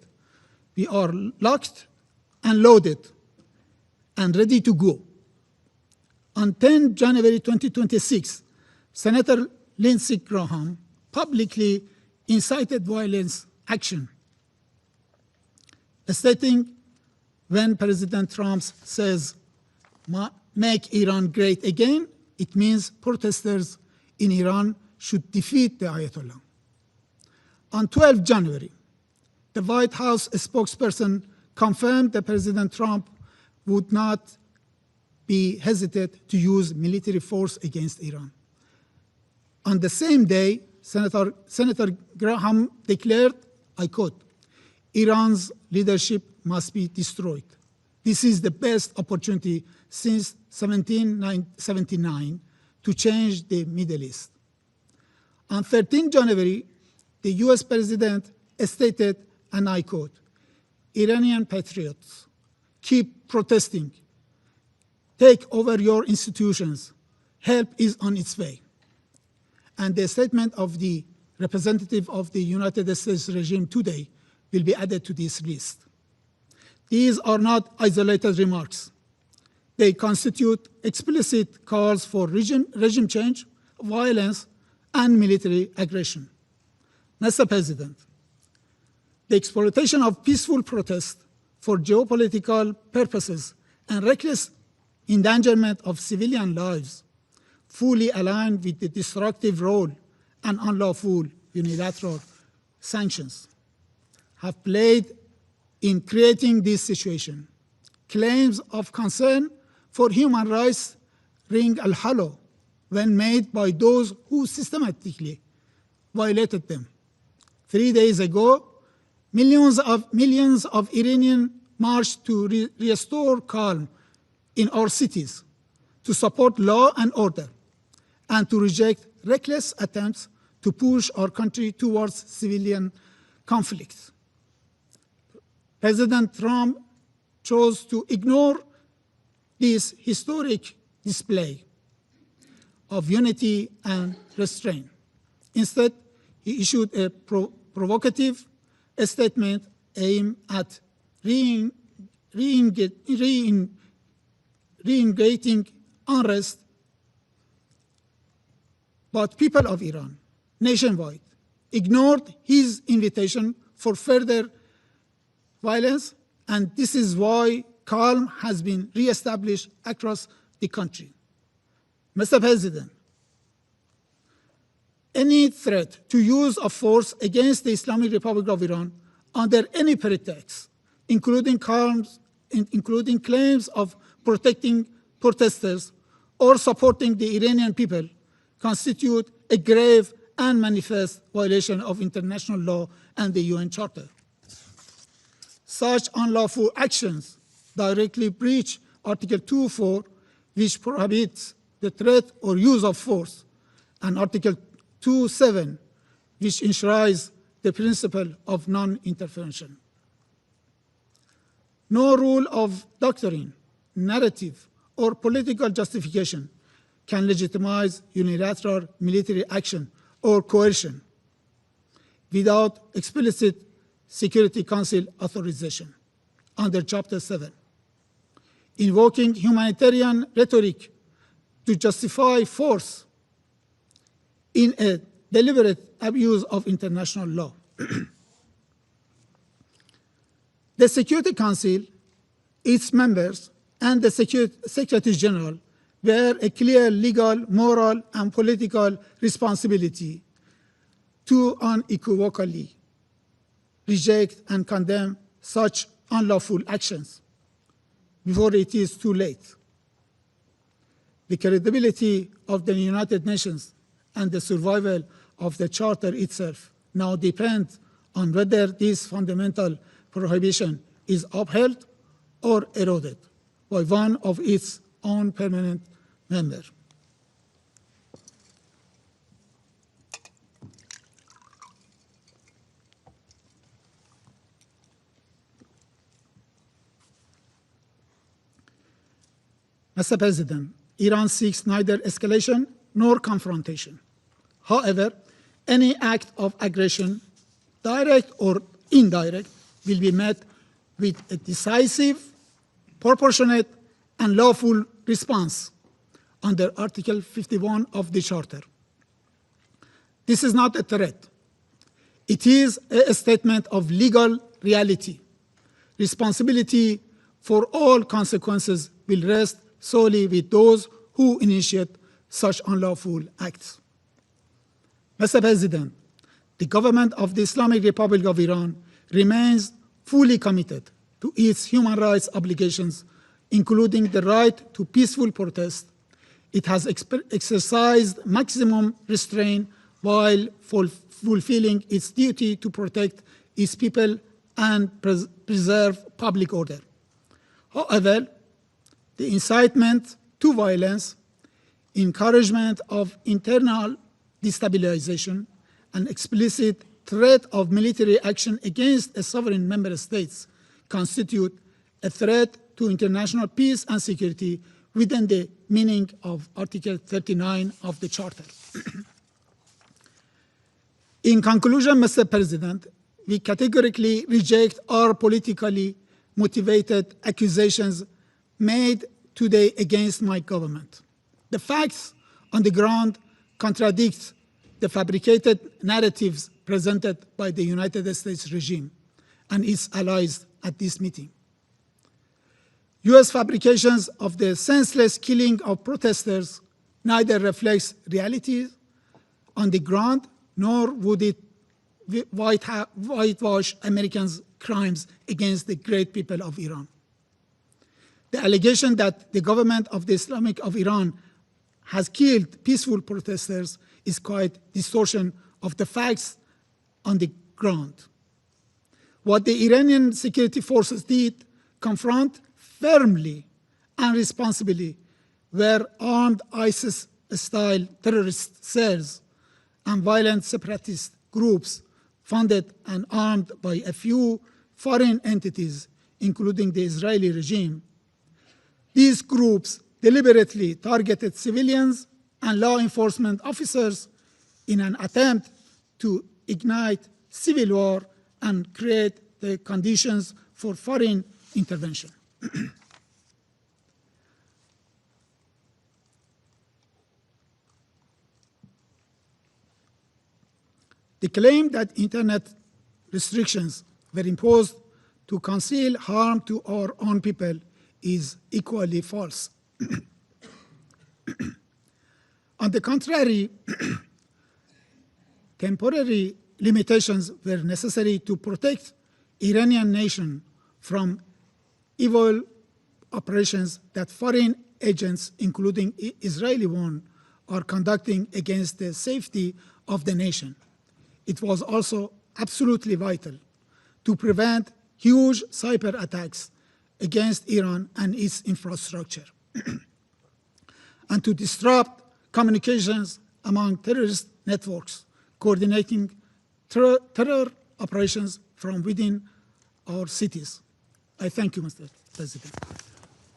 we are locked and loaded and ready to go. On 10 January 2026, Senator Lindsey Graham publicly incited violence action, stating when President Trump says, make Iran great again, it means protesters in Iran should defeat the Ayatollah. On 12 January, the White House spokesperson confirmed that President Trump would not be hesitant to use military force against Iran. On the same day, Senator Graham declared, I quote, Iran's leadership must be destroyed. This is the best opportunity since 1779 to change the Middle East. On 13 January, the US President stated, and I quote, Iranian patriots, keep protesting. Take over your institutions. Help is on its way. And the statement of the representative of the United States regime today will be added to this list. These are not isolated remarks. They constitute explicit calls for regime change, violence, and military aggression. Mr. President, the exploitation of peaceful protest for geopolitical purposes and reckless endangerment of civilian lives fully aligned with the destructive role and unlawful unilateral sanctions have played in creating this situation. Claims of concern for human rights ring hollow when made by those who systematically violated them. 3 days ago, millions of Iranians marched to restore calm in our cities, to support law and order, and to reject reckless attempts to push our country towards civilian conflicts. President Trump chose to ignore this historic display of unity and restraint. Instead, he issued a provocative statement aimed at reinvigorating unrest, but people of Iran nationwide ignored his invitation for further violence, and this is why calm has been reestablished across the country. Mr. President, any threat to use of force against the Islamic Republic of Iran under any pretext, including claims of protecting protesters or supporting the Iranian people, constitute a grave and manifest violation of international law and the UN Charter. Such unlawful actions directly breach Article 2.4, which prohibits the threat or use of force, and Article 2.7, which enshrines the principle of non-intervention. No rule of doctrine, narrative, or political justification can legitimize unilateral military action or coercion without explicit Security Council authorization under Chapter 7. Invoking humanitarian rhetoric to justify force in a deliberate abuse of international law. The Security Council, its members, and the Secretary General bear a clear legal, moral, and political responsibility to unequivocally reject and condemn such unlawful actions before it is too late. The credibility of the United Nations and the survival of the Charter itself now depend on whether this fundamental prohibition is upheld or eroded by one of its own permanent members. Mr. President, Iran seeks neither escalation nor confrontation. However, any act of aggression, direct or indirect, will be met with a decisive, proportionate, and lawful response under Article 51 of the Charter. This is not a threat. It is a statement of legal reality. Responsibility for all consequences will rest solely with those who initiate such unlawful acts. Mr. President, the government of the Islamic Republic of Iran remains fully committed to its human rights obligations, including the right to peaceful protest. It has exercised maximum restraint while fulfilling its duty to protect its people and preserve public order. However, the incitement to violence, encouragement of internal destabilization, and explicit threat of military action against a sovereign member states constitute a threat to international peace and security within the meaning of Article 39 of the Charter. In conclusion, Mr. President, we categorically reject all politically motivated accusations made today against my government. The facts on the ground contradict the fabricated narratives presented by the United States regime and its allies at this meeting. U.S. fabrications of the senseless killing of protesters neither reflects reality on the ground nor would it whitewash Americans' crimes against the great people of Iran. The allegation that the government of the Islamic of Iran has killed peaceful protesters is quite distortion of the facts on the ground. What the Iranian security forces did confront firmly and responsibly were armed ISIS-style terrorist cells and violent separatist groups funded and armed by a few foreign entities, including the Israeli regime. These groups deliberately targeted civilians and law enforcement officers in an attempt to ignite civil war and create the conditions for foreign intervention. The claim that internet restrictions were imposed to conceal harm to our own people is equally false. On the contrary, temporary limitations were necessary to protect Iranian nation from evil operations that foreign agents, including Israeli one, are conducting against the safety of the nation. It was also absolutely vital to prevent huge cyber attacks against Iran and its infrastructure, and to disrupt communications among terrorist networks, coordinating terror operations from within our cities. I thank you, Mr. President.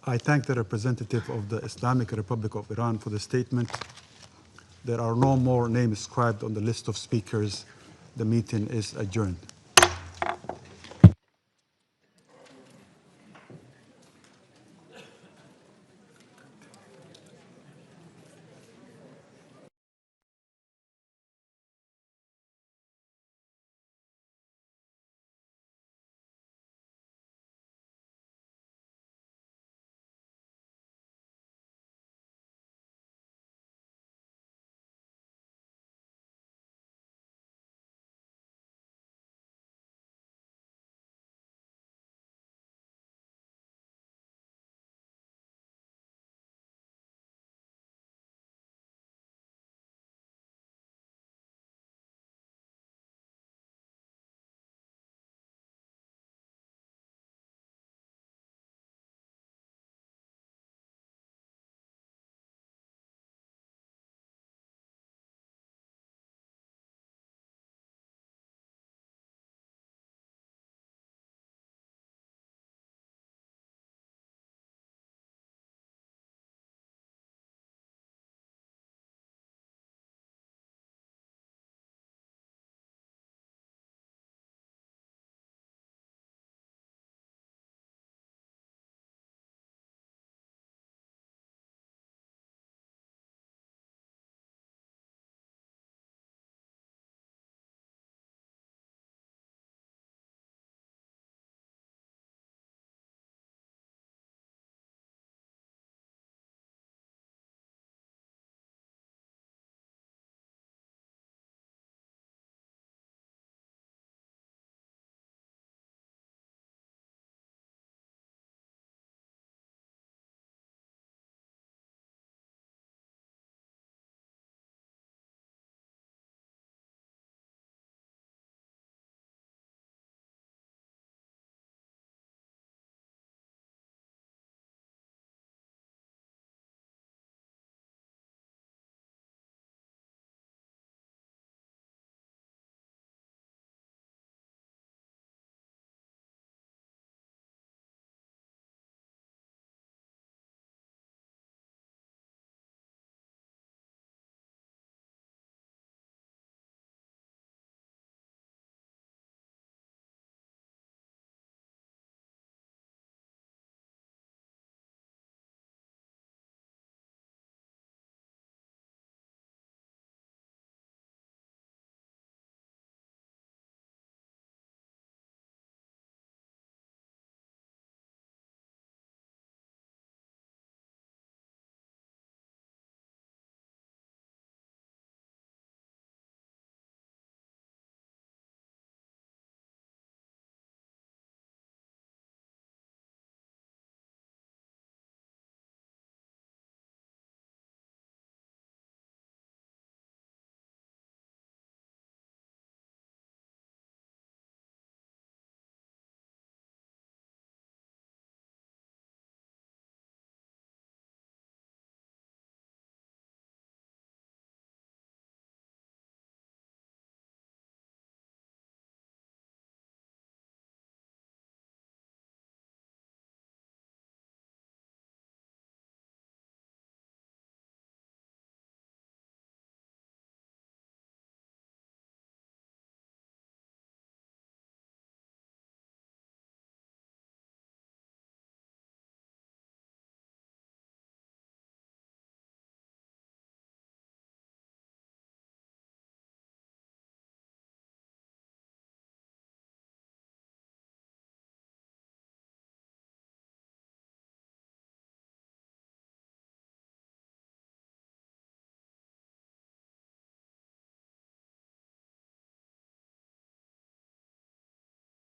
I thank the representative of the Islamic Republic of Iran for the statement. There are no more names inscribed on the list of speakers. The meeting is adjourned.